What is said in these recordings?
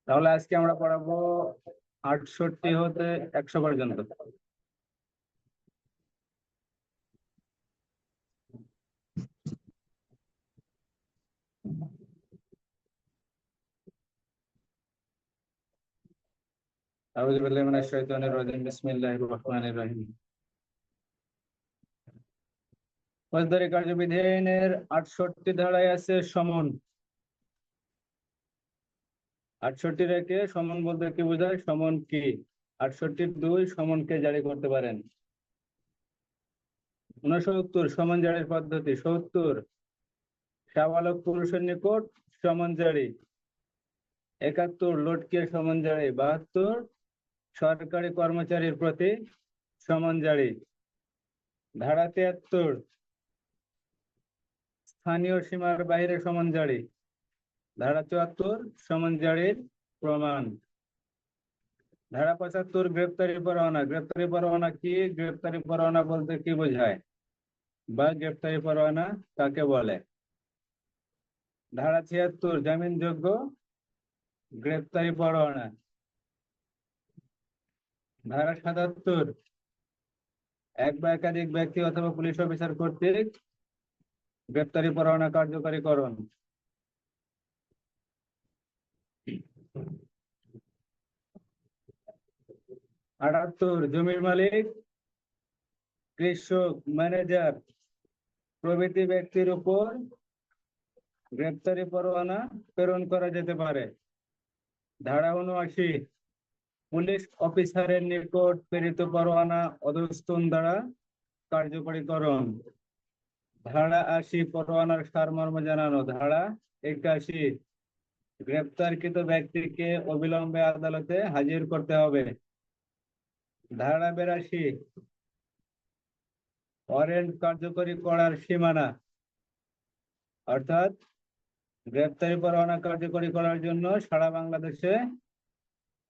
তাহলে আজকে আমরা পড়াবো 68 হতে 100 পর্যন্ত। আউযু বিল্লাহি মিনাশ শাইতানির রাজিম, বিসমিল্লাহির রহমানির রহিম। ফৌজদারি কার্যবিধি আইনের 68 ধারায় আছে সমন। 68 রেখে সমন বলতে কি বোঝায়? সমন কি? 68(2) সমনকে জারি করতে পারেন। 69 সমন জারির পদ্ধতি। 70 সাবালক পুরুষের নিকট সমন জারি। 71 লটকে সমন জারি। 72 সরকারি কর্মচারীর প্রতি সমন জারি। ধারা 73 স্থানীয় সীমার বাইরে সমন জারি। ধারা 74 সমন জারির প্রমাণ। ধারা 75 গ্রেপ্তারি পরোয়ানা। গ্রেপ্তারি পরোয়ানা কি? গ্রেপ্তারি পরোয়ানা বলতে কি বোঝায় বা গ্রেপ্তারি পরোয়ানা কাকে বলে? ধারা 76 জামিনযোগ্য গ্রেপ্তারি পরোয়ানা। ধারা 77 এক বা একাধিক ব্যক্তি অথবা পুলিশ অফিসার কর্তৃক গ্রেপ্তারি পরোয়ানা কার্যকারীকরণ। 78 জমির মালিক, কৃষক, ম্যানেজার প্রভৃতি ব্যক্তির উপর গ্রেপ্তারি পরোয়ানা প্রেরণ করা যেতে পারে। ধারা 79 পুলিশ অফিসারের নিকট প্রেরিত পরোয়ানা অধস্তন দ্বারা কার্যকরীকরণ। ধারা 80 পরোয়ানার সারমর্ম জানানো। ধারা 81 গ্রেপ্তারকৃত ব্যক্তিকে অবিলম্বে আদালতে হাজির করতে হবে। ধারা 82 ওয়ারেন্ট কার্যকরী করার সীমানা, অর্থাৎ গ্রেপ্তারি পরোয়ানা কার্যকরী করার জন্য সারা বাংলাদেশে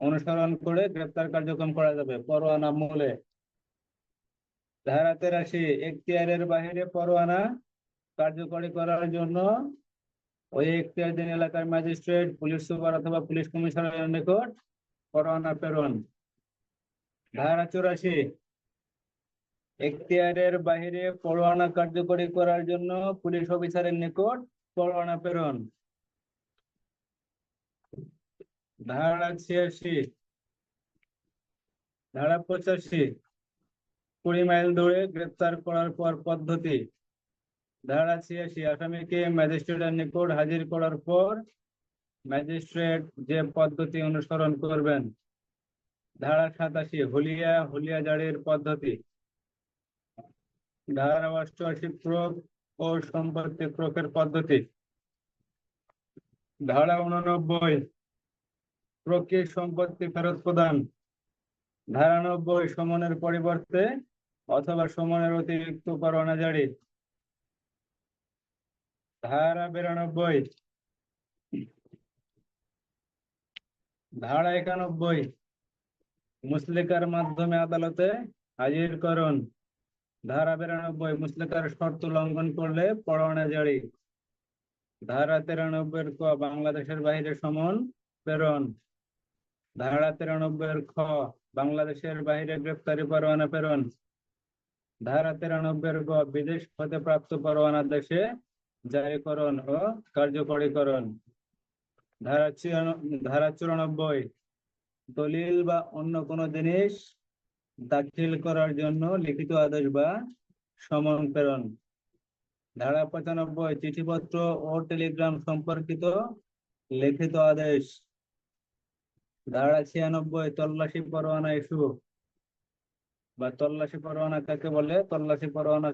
অনুসরণ করে গ্রেপ্তার কার্যক্রম করা যাবে পরোয়ানা মূলে। ধারা 83 এখতিয়ারের বাহিরে পরোয়ানা কার্যকরী করার জন্য ওই এখতিয়ারধীন এলাকার ম্যাজিস্ট্রেট, পুলিশ সুপার অথবা পুলিশ কমিশনারের নিকট পরোয়ানা প্রেরণ। ধারা 84 এখতিয়ারের বাহিরে পরোয়ানা কার্যকরী করার জন্য পুলিশ অফিসারের নিকট পরোয়ানা প্রেরণ। ধারা 86 ধারা 85 20 মাইল দূরে গ্রেপ্তার করার পর পদ্ধতি। ধারা 86 আসামিকে ম্যাজিস্ট্রেটের নিকট হাজির করার পর ম্যাজিস্ট্রেট যে পদ্ধতি অনুসরণ করবেন। ধারা 87 হুলিয়া জারির পদ্ধতি। ধারা 88 ক্রোক ও সম্পত্তি ক্রোকের পদ্ধতি। ধারা 89 প্রকৃত সম্পত্তি ফেরত প্রদান। ধারা 90 সমনের পরিবর্তে অথবা সমনের অতিরিক্ত পরোয়ানা জারি। ধারা 92 ধারা 91 মুচলেকার মাধ্যমে আদালতে হাজিরকরণ। ধারা 92 মুচলেকার শর্ত লঙ্ঘন করলে পরোয়ানা জারি। ধারা 93 ক বাংলাদেশের বাইরে সমন প্রেরণ। ধারা 93 খ বাংলাদেশের বাইরে গ্রেপ্তারি পরোয়ানা প্রেরণ। ধারা 93 গ বিদেশ হতে প্রাপ্ত পরোয়ানা দেশে জারিকরণ ও কার্যকরীকরণ। ধারা 94 দলিল বা অন্য কোনো জিনিস দাখিল করার জন্য লিখিত আদেশ বা সমন প্রেরণ। ধারা 95 চিঠিপত্র ও টেলিগ্রাম সম্পর্কিত লিখিত আদেশ। ধারা 96 তল্লাশি পরোয়ানা ইস্যু বা তল্লাশি পরোয়ানা কাকে বলে? তল্লাশি পরোয়ানা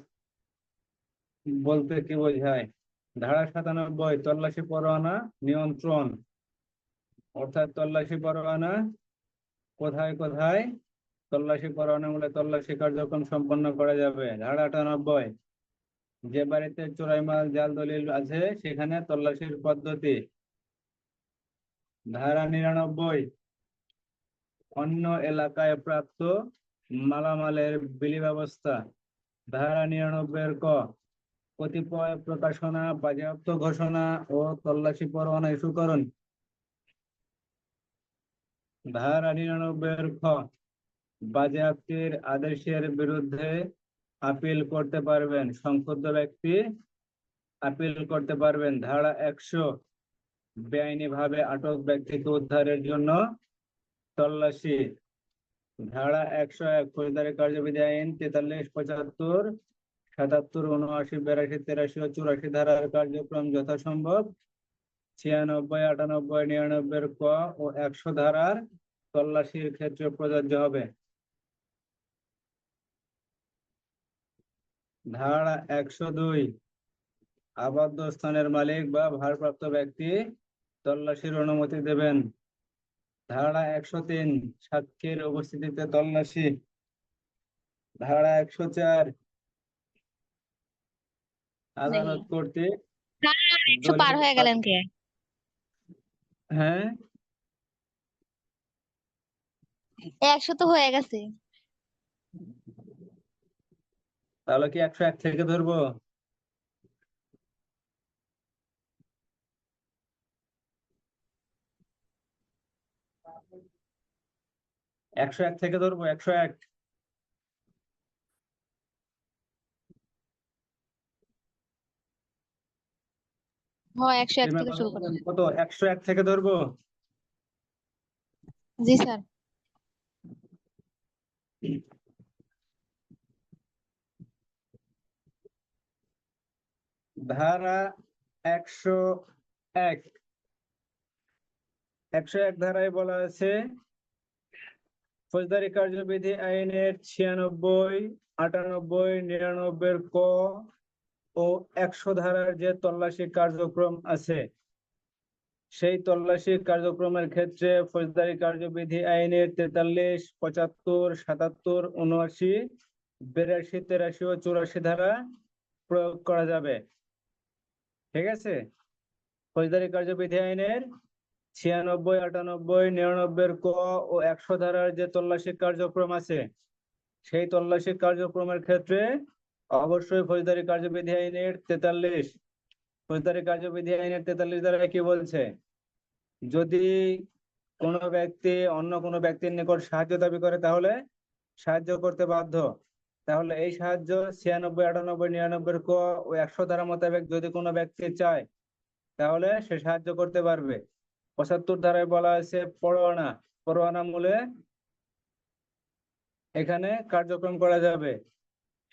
বলতে কি বোঝায়? ধারা 97 তল্লাশি পরোয়ানা নিয়ন্ত্রণ, অর্থাৎ তল্লাশি পরোয়ানা কোথায় কোথায় তল্লাশি পরোয়ানা মূলে তল্লাশি কার্যক্রম সম্পন্ন করা যাবে। ধারা 98 যে বাড়িতে চোরাই মাল জাল দলিল আছে সেখানে তল্লাশির পদ্ধতি। ধারা 99 অন্য এলাকায় প্রাপ্ত মালামালের বিলি ব্যবস্থা। ধারা 99 ক কতিপয় প্রকাশনা, বাজেয়াপ্ত ঘোষণা ও তল্লাশি পরোয়ানা ইস্যুকরণ। ধারা 99 খ, বাজেয়াপ্তির আদেশের বিরুদ্ধে আপিল করতে পারবেন সংক্ষুব্ধ ব্যক্তি, আপিল করতে পারবেন। ধারা 100, বেআইনিভাবে আটক ব্যক্তিকে উদ্ধারের জন্য তল্লাশি। ধারা 101, ফৌজদারি কার্যবিধি আইন 43, 75, 77, 79, 82, 83 ও 84 ধারার কার্যক্রম যথাসম্ভব 96, 98, 99 ক ও 100 ধারার তল্লাশির ক্ষেত্রে প্রযোজ্য হবে। ধারা 102, আবদ্ধ স্থানের মালিক বা ভারপ্রাপ্ত ব্যক্তি তল্লাশির অনুমতি দেবেন। ধারা 103, সাক্ষীর উপস্থিতিতে তল্লাশি। ধারা 104, আদালত কর্তৃক স্যার 100 পার হয়ে গেলেন কে? হ্যাঁ, 100 তো হয়ে গেছে। তাহলে কি 101 থেকে ধরবো? একশো এক থেকে ধরবো, 101। হ্যাঁ 101 থেকে শুরু করতে। কত, 101 থেকে ধরবো? জি স্যার। ধারা 101, 101 ধারায় বলা আছে ফৌজদারি কার্যবিধি আইনের 96, 98, 99 ক ও 100 ধারার যে তল্লাশি কার্যক্রম আছে, সেই তল্লাশি কার্যক্রমের ক্ষেত্রে ফৌজদারি কার্যবিধি আইনের 43, 75, 77, 79, 82, 83 ও 84 ধারা প্রয়োগ করা যাবে। ঠিক আছে, ফৌজদারি কার্যবিধি আইনের 96, 98, 99 ক ও 100 ধারার যে তল্লাশি কার্যক্রম আছে, সেই তল্লাশি কার্যক্রমের ক্ষেত্রে অবশ্যই ফৌজদারি কার্যবিধি আইনের 43, ফৌজদারি কার্যবিধি আইনের 43 ধারা কি বলছে, যদি কোনো ব্যক্তি অন্য কোনো ব্যক্তির নিকট সাহায্য দাবি করে তাহলে সাহায্য করতে বাধ্য। তাহলে এই সাহায্য 96, 98, 99 ক ও 100 ধারা মোতাবেক যদি কোনো ব্যক্তি চায় তাহলে সে সাহায্য করতে পারবে। 75 ধারায় বলা আছে পরোয়ানা, পরোয়ানা মূলে এখানে কার্যক্রম করা যাবে।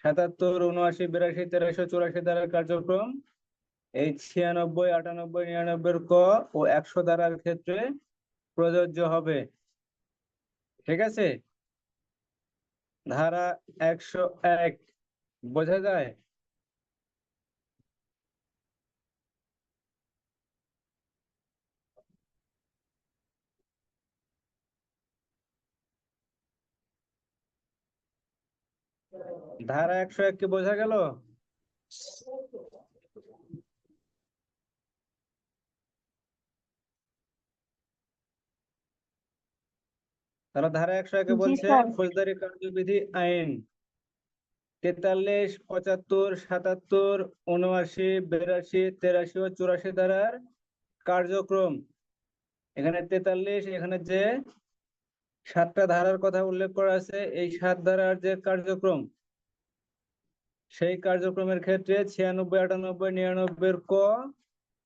77, 79, 82, 83, 84 ধারার কার্যক্রম এই 96, 98, 99 ক ও 100 ধারার ক্ষেত্রে প্রযোজ্য হবে। ঠিক আছে, ধারা 101 বোঝা যায়? ধারা 101 কি বোঝা গেল? তাহলে ধারা 101 জি বলছে স্যার। ফৌজদারি কার্যবিধি আইন 43, 75, 77, 79, 82, 83 ও 84 ধারার কার্যক্রম। এখানে 43, এখানে যে 7টা ধারার কথা উল্লেখ করা আছে, এই 7 ধারার যে কার্যক্রম, সেই কার্যক্রমের ক্ষেত্রে 96, 98, 99 ক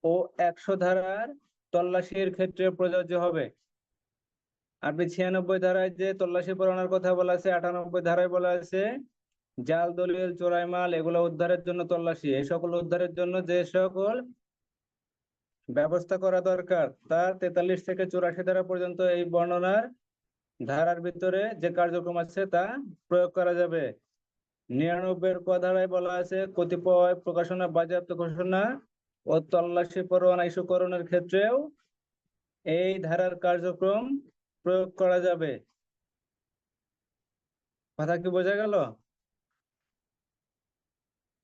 ও 100 ধারার তল্লাশির ক্ষেত্রে প্রযোজ্য হবে। আপনি 96 ধারায় যে তল্লাশি পরোয়ানার কথা বলা আছে, 98 ধারায় বলা আছে জাল দলিল, চোরাই মাল এগুলো উদ্ধারের জন্য তল্লাশি। এই সকল উদ্ধারের জন্য যে সকল ব্যবস্থা করা দরকার তা 43 থেকে 84 ধারা পর্যন্ত এই বর্ণনার ধারার ভিতরে যে কার্যক্রম আছে তা প্রয়োগ করা যাবে। 99 ক ধারায় বলা আছে কতিপয় প্রকাশনা, বাজেয়াপ্ত ঘোষণা ও তল্লাশি পরোয়ানা ইস্যুকরণের ক্ষেত্রেও এই ধারার কার্যক্রম প্রয়োগ করা যাবে। কথা কি বোঝা গেল?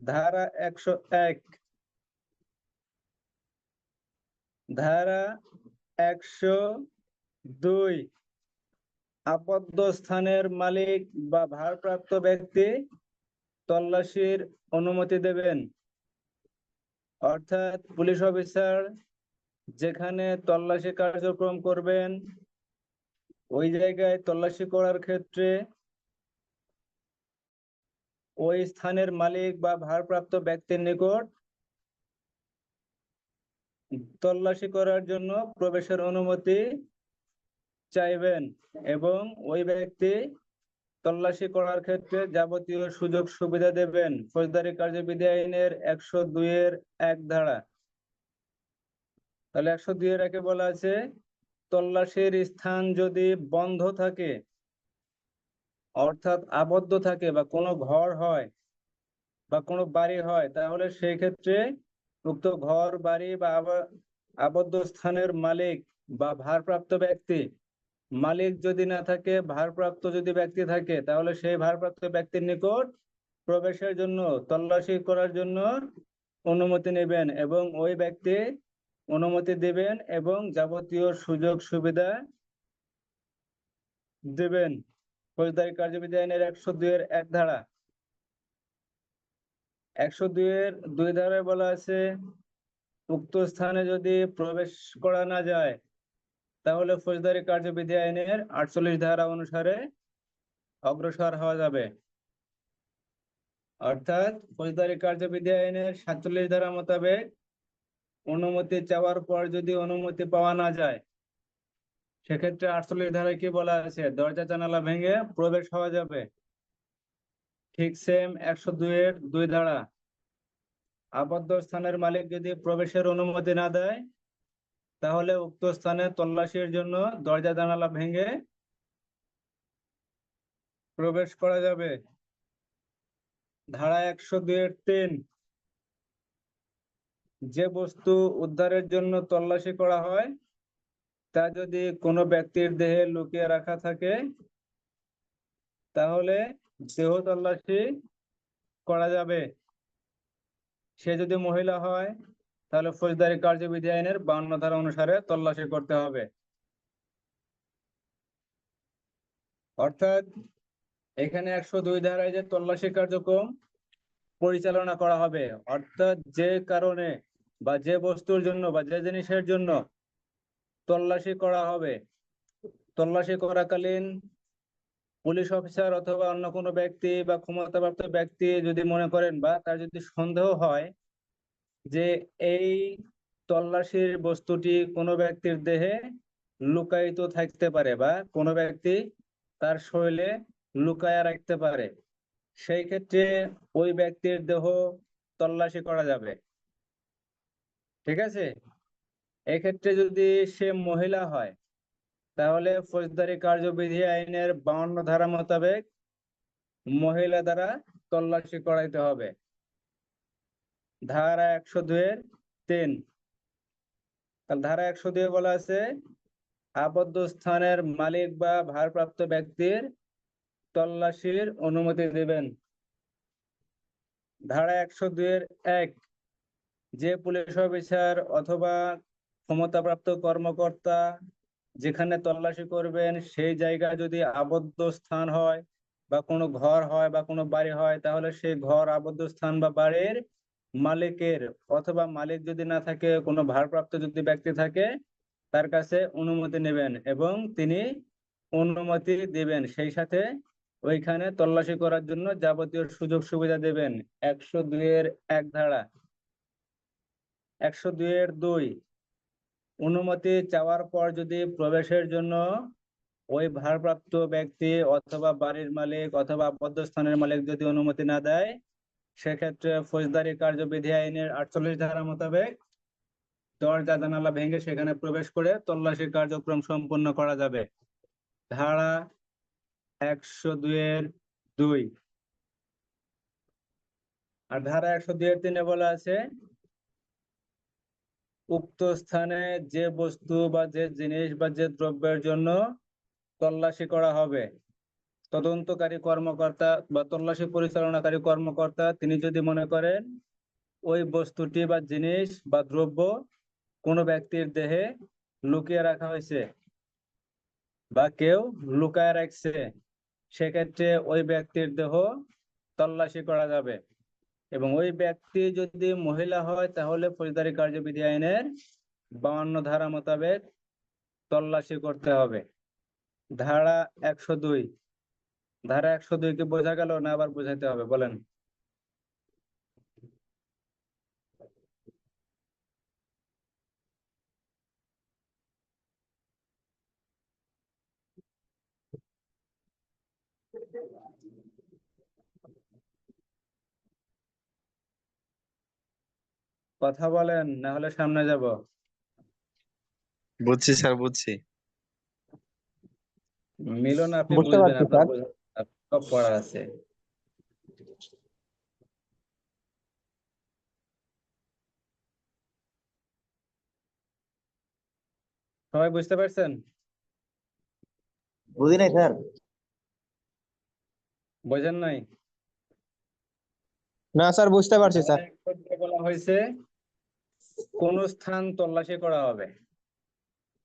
ধারা 101, ধারা 102, আবদ্ধ স্থানের মালিক বা ভারপ্রাপ্ত ব্যক্তি তল্লাশির অনুমতি দেবেন। অর্থাৎ পুলিশ অফিসার যেখানে তল্লাশি কার্যক্রম করবেন ওই জায়গায় তল্লাশি করার ক্ষেত্রে ওই স্থানের মালিক বা ভারপ্রাপ্ত ব্যক্তির নিকট তল্লাশি করার জন্য প্রবেশের অনুমতি চাইবেন এবং ওই ব্যক্তি তল্লাশি করার ক্ষেত্রে যাবতীয় সুযোগ সুবিধা দেবেন ফৌজদারি কার্যবিধি আইনের 102-1 ধারা। তাহলে 102-1 বলা আছে, তল্লাশির স্থান যদি বন্ধ থাকে অর্থাৎ আবদ্ধ থাকে বা কোনো ঘর হয় বা কোনো বাড়ি হয়, তাহলে সেই ক্ষেত্রে উক্ত ঘর বাড়ি বা আবদ্ধ স্থানের মালিক বা ভারপ্রাপ্ত ব্যক্তি, মালিক যদি না থাকে ভারপ্রাপ্ত যদি ব্যক্তি থাকে, তাহলে সেই ভারপ্রাপ্ত ব্যক্তির নিকট প্রবেশের জন্য তল্লাশি করার জন্য অনুমতি নেবেন এবং ওই ব্যক্তি অনুমতি দেবেন এবং যাবতীয় সুযোগ সুবিধা দেবেন ফৌজদারি কার্যবিধি আইনের 102-1 ধারা। 102-2 ধারায় বলা আছে, উক্ত স্থানে যদি প্রবেশ করা না যায় তাহলে ফৌজদারি কার্যবিধি আইনের 48 ধারা অনুসারে অগ্রসর হওয়া যাবে। অর্থাৎ ফৌজদারি কার্যবিধি আইনের 47 ধারা মোতাবেক অনুমতি চাওয়ার পর যদি অনুমতি পাওয়া না যায়, সেক্ষেত্রে 48 ধারায় কি বলা আছে, দরজা জানালা ভেঙে প্রবেশ হওয়া যাবে। ঠিক সেম 102-2 ধারা, আবদ্ধ স্থানের মালিক যদি প্রবেশের অনুমতি না দেয় তাহলে উক্ত স্থানে তল্লাশির জন্য দরজা জানালা ভেঙে প্রবেশ করা যাবে। ধারা 102-3, যে বস্তু উদ্ধারের জন্য তল্লাশি করা হয় তা যদি কোনো ব্যক্তির দেহে লুকিয়ে রাখা থাকে তাহলে দেহ তল্লাশি করা যাবে। সে যদি মহিলা হয় তাহলে ফৌজদারি কার্যবিধি আইনের 52 ধারা অনুসারে তল্লাশি করতে হবে। অর্থাৎ এখানে 102 ধারায় যে তল্লাশি কার্যক্রম পরিচালনা করা হবে, অর্থাৎ যে কারণে বা যে বস্তুর জন্য বা যে জিনিসের জন্য তল্লাশি করা হবে, তল্লাশি করাকালীন পুলিশ অফিসার অথবা অন্য কোনো ব্যক্তি বা ক্ষমতাপ্রাপ্ত ব্যক্তি যদি মনে করেন বা তার যদি সন্দেহ হয় যে এই তল্লাশির বস্তুটি কোনো ব্যক্তির দেহে লুকায়িত থাকতে পারে বা কোনো ব্যক্তি তার শরীরে লুকায়া রাখতে পারে, সেই ক্ষেত্রে ওই ব্যক্তির দেহ তল্লাশি করা যাবে। ঠিক আছে, এক্ষেত্রে যদি সে মহিলা হয় তাহলে ফৌজদারি কার্যবিধি আইনের 52 ধারা মোতাবেক মহিলা দ্বারা তল্লাশি করাইতে হবে। ধারা 102-3, ধারা 102 বলা আছে, আবদ্ধ স্থানের মালিক বা ভারপ্রাপ্ত ব্যক্তির তল্লাশির অনুমতি দেবেন। ধারা 102-1, যে পুলিশ অফিসার অথবা ক্ষমতাপ্রাপ্ত কর্মকর্তা যেখানে তল্লাশি করবেন সেই জায়গা যদি আবদ্ধ স্থান হয় বা কোনো ঘর হয় বা কোনো বাড়ি হয়, তাহলে সেই ঘর আবদ্ধ স্থান বা বাড়ির মালিকের অথবা মালিক যদি না থাকে কোনো ভারপ্রাপ্ত যদি ব্যক্তি থাকে তার কাছে অনুমতি নেবেন এবং তিনি অনুমতি দিবেন, সেই সাথে ওইখানে তল্লাশি করার জন্য যাবতীয় সুযোগ সুবিধা দেবেন। 102-1 ধারা। 102-2, অনুমতি চাওয়ার পর যদি প্রবেশের জন্য ওই ভারপ্রাপ্ত ব্যক্তি অথবা বাড়ির মালিক অথবা আবদ্ধ স্থানের মালিক যদি অনুমতি না দেয়, সেক্ষেত্রে ফৌজদারি কার্যবিধি আইনের 48 ধারা মোতাবেক দরজা জানালা ভেঙে সেখানে প্রবেশ করে তল্লাশি কার্যক্রম সম্পন্ন করা যাবে। ধারা 102-2। আর ধারা 102-3 বলা আছে, উক্ত স্থানে যে বস্তু বা যে জিনিস বা যে দ্রব্যের জন্য তল্লাশি করা হবে, তদন্তকারী কর্মকর্তা বা তল্লাশি পরিচালনাকারী কর্মকর্তা তিনি যদি মনে করেন ওই বস্তুটি বা জিনিস বা দ্রব্য কোনো ব্যক্তির দেহে লুকিয়ে রাখা হয়েছে বা কেউ লুকায় রাখছে, সেক্ষেত্রে ওই ব্যক্তির দেহ তল্লাশি করা যাবে এবং ওই ব্যক্তি যদি মহিলা হয় তাহলে ফৌজদারি কার্যবিধি আইনের 52 ধারা মোতাবেক তল্লাশি করতে হবে। ধারা 102। ধারা 102 কি বোঝা গেল না আবার বোঝাতে হবে বলেন? কথা বলেন, না হলে সামনে যাব। বুঝছি স্যার, বুঝছি। মিলন আপনি বুঝতে বুঝবেন, পারছি আপনার স্যার। আপনার সব পড়া আছে। সবাই বুঝতে পারছেন? বুঝি নাই স্যার। বোঝেন নাই? না স্যার, বুঝতে পারছি ধারা স্যার। 102 বলা হয়েছে কোন স্থান তল্লাশি করা হবে।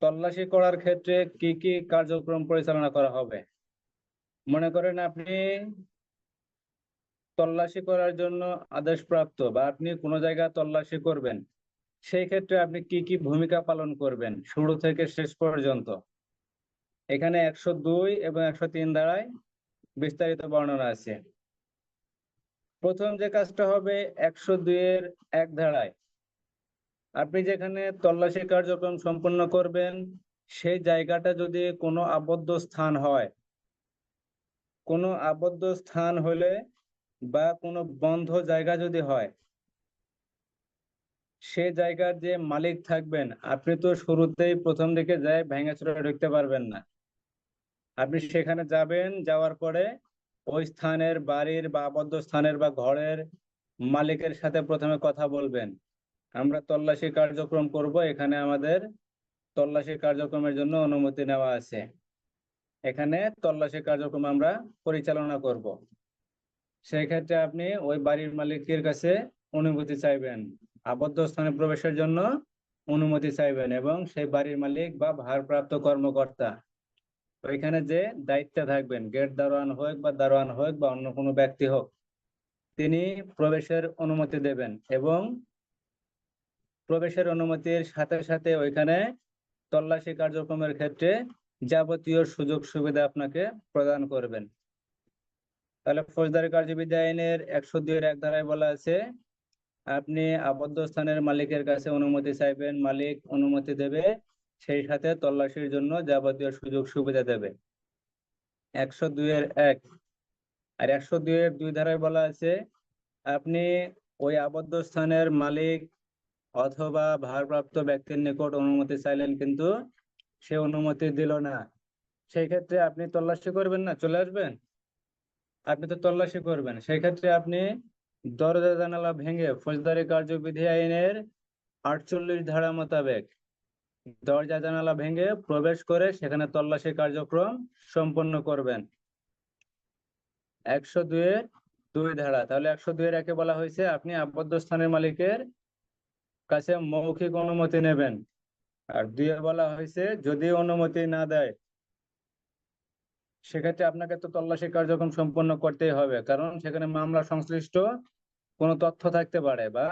তল্লাশি করার ক্ষেত্রে কি কি কার্যক্রম পরিচালনা করা হবে। মনে করেন আপনি তল্লাশি করার জন্য আদেশপ্রাপ্ত বা আপনি কোনো জায়গায় তল্লাশি করবেন, সেই ক্ষেত্রে আপনি কি কি ভূমিকা পালন করবেন শুরু থেকে শেষ পর্যন্ত। এখানে 102 এবং 103 ধারায় বিস্তারিত বর্ণনা আছে। প্রথম যে কাজটা হবে 102 এর 1 ধারায়, আপনি যেখানে তল্লাশি কার্যক্রম সম্পন্ন করবেন সেই জায়গাটা যদি কোনো আবদ্ধ স্থান হয়, কোনো আবদ্ধ স্থান হলে বা কোনো বন্ধ জায়গা যদি হয়, সে জায়গার যে মালিক থাকবেন আপনি তো শুরুতেই প্রথম দিকে যাই ভেঙেচুরে ঢুকতে পারবেন না। আপনি সেখানে যাবেন, যাওয়ার পরে ওই স্থানের বাড়ির বা আবদ্ধ স্থানের বা ঘরের মালিকের সাথে প্রথমে কথা বলবেন। আমরা তল্লাশি কার্যক্রম করব, এখানে আমাদের তল্লাশি কার্যক্রমের জন্য অনুমতি নেওয়া আছে, এখানে তল্লাশি কার্যক্রম আমরা পরিচালনা করব। সেই ক্ষেত্রে আপনি ওই বাড়ির মালিকের কাছে অনুমতি চাইবেন, আবদ্ধ স্থানে প্রবেশের জন্য অনুমতি চাইবেন, এবং সেই বাড়ির মালিক বা ভারপ্রাপ্ত কর্মকর্তা ওইখানে যে দায়িত্বে থাকবেন, গেট দারোয়ান হোক বা দারোয়ান হোক বা অন্য কোনো ব্যক্তি হোক, তিনি প্রবেশের অনুমতি দেবেন এবং প্রবেশের অনুমতির সাথে সাথে ওইখানে তল্লাশি কার্যক্রমের ক্ষেত্রে যাবতীয় সুযোগ সুবিধা আপনাকে প্রদান করবেন। তাহলে ফৌজদারি কার্যবিধি আইনের 102 এর 1 ধারায় বলা আছে আপনি আবদ্ধ স্থানের মালিকের কাছে অনুমতি চাইবেন, মালিক অনুমতি দেবে, সেই সাথে তল্লাশির জন্য যাবতীয় সুযোগ সুবিধা দেবে। 102 এর 1। আর 102 এর 2 ধারায় বলা আছে আপনি ওই আবদ্ধ স্থানের মালিক অথবা ভারপ্রাপ্ত ব্যক্তির নিকট অনুমতি চাইলেন, কিন্তু সে অনুমতি দিল না, সেই ক্ষেত্রে আপনি তল্লাশি করবেন না, চলে আসবেন, আপনি তো তল্লাশি করবেন, সেই ক্ষেত্রে আপনি দরজা জানালা ভেঙে ফৌজদারি কার্যবিধি আইনের 48 ধারা মোতাবেক দরজা জানালা ভেঙে প্রবেশ করে সেখানে তল্লাশি কার্যক্রম সম্পন্ন করবেন। 102 এর 2 ধারা। তাহলে 102 এর 1-এ বলা হয়েছে আপনি আবদ্ধ স্থানের মালিকের কাছে মৌখিক অনুমতি নেবেন। আর 2-এ বলা হয়েছে যদি অনুমতি না দেয় সেক্ষেত্রে আপনাকে তো তল্লাশি কার্যক্রম সম্পন্ন করতেই হবে, কারণ সেখানে মামলা সংশ্লিষ্ট কোনো তথ্য থাকতে পারে বা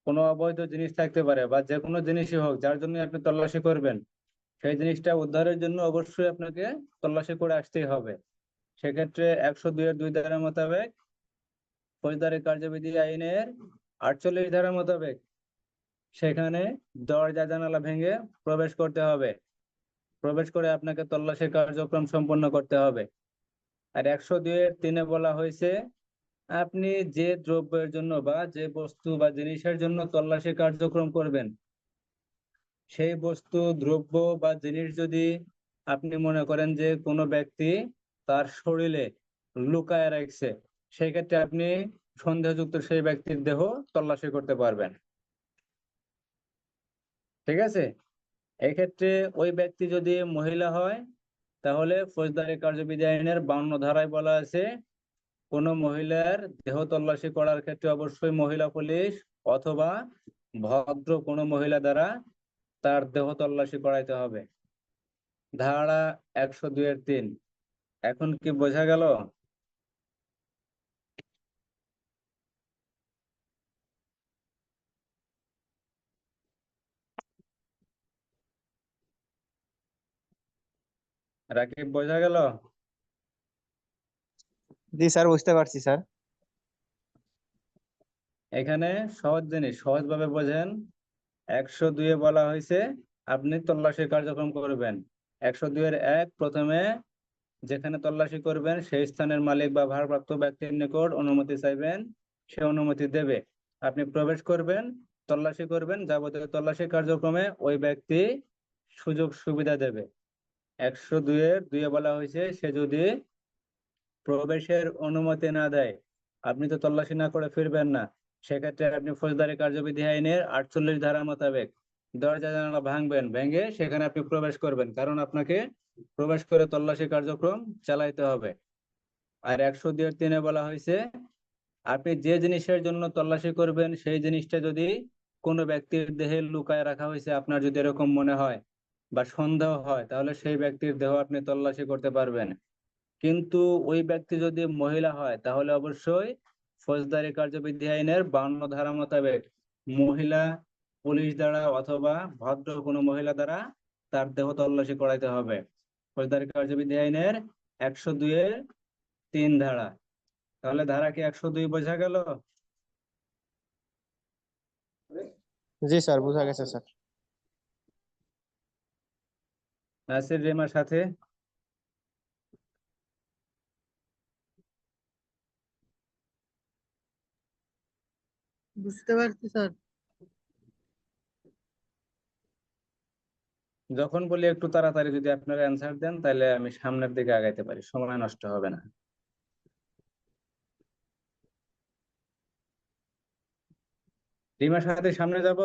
কোনো অবৈধ জিনিস থাকতে পারে বা যে কোনো জিনিসই হোক যার জন্য আপনি তল্লাশি করবেন, সেই জিনিসটা উদ্ধারের জন্য অবশ্যই আপনাকে তল্লাশি করে আসতেই হবে। সেক্ষেত্রে 102 এর 2 ধারা মোতাবেক ফৌজদারি কার্যবিধি আইনের 48 ধারা মোতাবেক সেখানে দরজা জানালা ভেঙে প্রবেশ করতে হবে, প্রবেশ করে আপনাকে তল্লাশি কার্যক্রম সম্পন্ন করতে হবে। আর 102 এর 3-এ বলা হয়েছে আপনি যে দ্রব্যের জন্য বা যে বস্তু বা জিনিসের জন্য তল্লাশি কার্যক্রম করবেন, সেই বস্তু দ্রব্য বা জিনিস যদি আপনি মনে করেন যে কোনো ব্যক্তি তার শরীরে লুকায় রাখছে, সেই ক্ষেত্রে আপনি সন্দেহযুক্ত সেই ব্যক্তির দেহ তল্লাশি করতে পারবেন। ঠিক আছে? এক্ষেত্রে ওই ব্যক্তি যদি মহিলা হয় তাহলে ফৌজদারি কার্যবিধি আইনের 52 ধারায় বলা আছে কোনো মহিলার দেহ তল্লাশি করার ক্ষেত্রে অবশ্যই মহিলা পুলিশ অথবা ভদ্র কোনো মহিলা দ্বারা তার দেহ তল্লাশি করাইতে হবে। ধারা 102 এর 3। এখন কি বোঝা গেল? রাকিব, বোঝা গেল? জি স্যার, বুঝতে পারছি স্যার। এখানে সহজ জিনিস, সহজভাবে বোঝেন। 102-এ বলা হয়েছে আপনি তল্লাশি কার্যক্রম করবেন। 102-এর 1, প্রথমে যেখানে তল্লাশি করবেন সেই স্থানের মালিক বা ভারপ্রাপ্ত ব্যক্তির নিকট অনুমতি চাইবেন, সে অনুমতি দেবে। আপনি প্রবেশ করবেন, তল্লাশি করবেন, যাবতীয় তল্লাশি কার্যক্রমে ওই ব্যক্তি সুযোগ সুবিধা দেবে। 102-এর 2-এ বলা হয়েছে সে যদি প্রবেশের অনুমতি না দেয়, আপনি তো তল্লাশি না করে ফিরবেন না, সেক্ষেত্রে আপনি ফৌজদারি কার্যবিধি আইনের 48 ধারা মোতাবেক দরজা জানালা ভাঙবেন, ভেঙে সেখানে আপনি প্রবেশ করবেন, কারণ আপনাকে প্রবেশ করে তল্লাশি কার্যক্রম চালাইতে হবে। আর 102-এর 3-এ বলা হয়েছে আপনি যে জিনিসের জন্য তল্লাশি করবেন সেই জিনিসটা যদি কোনো ব্যক্তির দেহে লুকায় রাখা হয়েছে, আপনার যদি এরকম মনে হয় বা সন্দেহ হয়, তাহলে সেই ব্যক্তির দেহ আপনি তল্লাশি করতে পারবেন। কিন্তু ওই ব্যক্তি যদি মহিলা হয়, তাহলে অবশ্যই ফৌজদারি কার্যবিধি আইনের 52 ধারা মোতাবেক মহিলা পুলিশ দ্বারা অথবা ভদ্র কোনো মহিলা দ্বারা তার দেহ তল্লাশি করাইতে হবে। ফৌজদারি কার্যবিধি আইনের 102-এর 3 ধারা। তাহলে ধারা কি 102 বোঝা গেল? জি স্যার, বোঝা গেছে স্যার। নাসির, রিমার সাথে বুঝতে পারছি স্যার। যখন বলি একটু তাড়াতাড়ি যদি আপনারা অ্যান্সার দেন, তাহলে আমি সামনের দিকে আগাইতে পারি, সময় নষ্ট হবে না। রিমার সাথে সামনে যাব।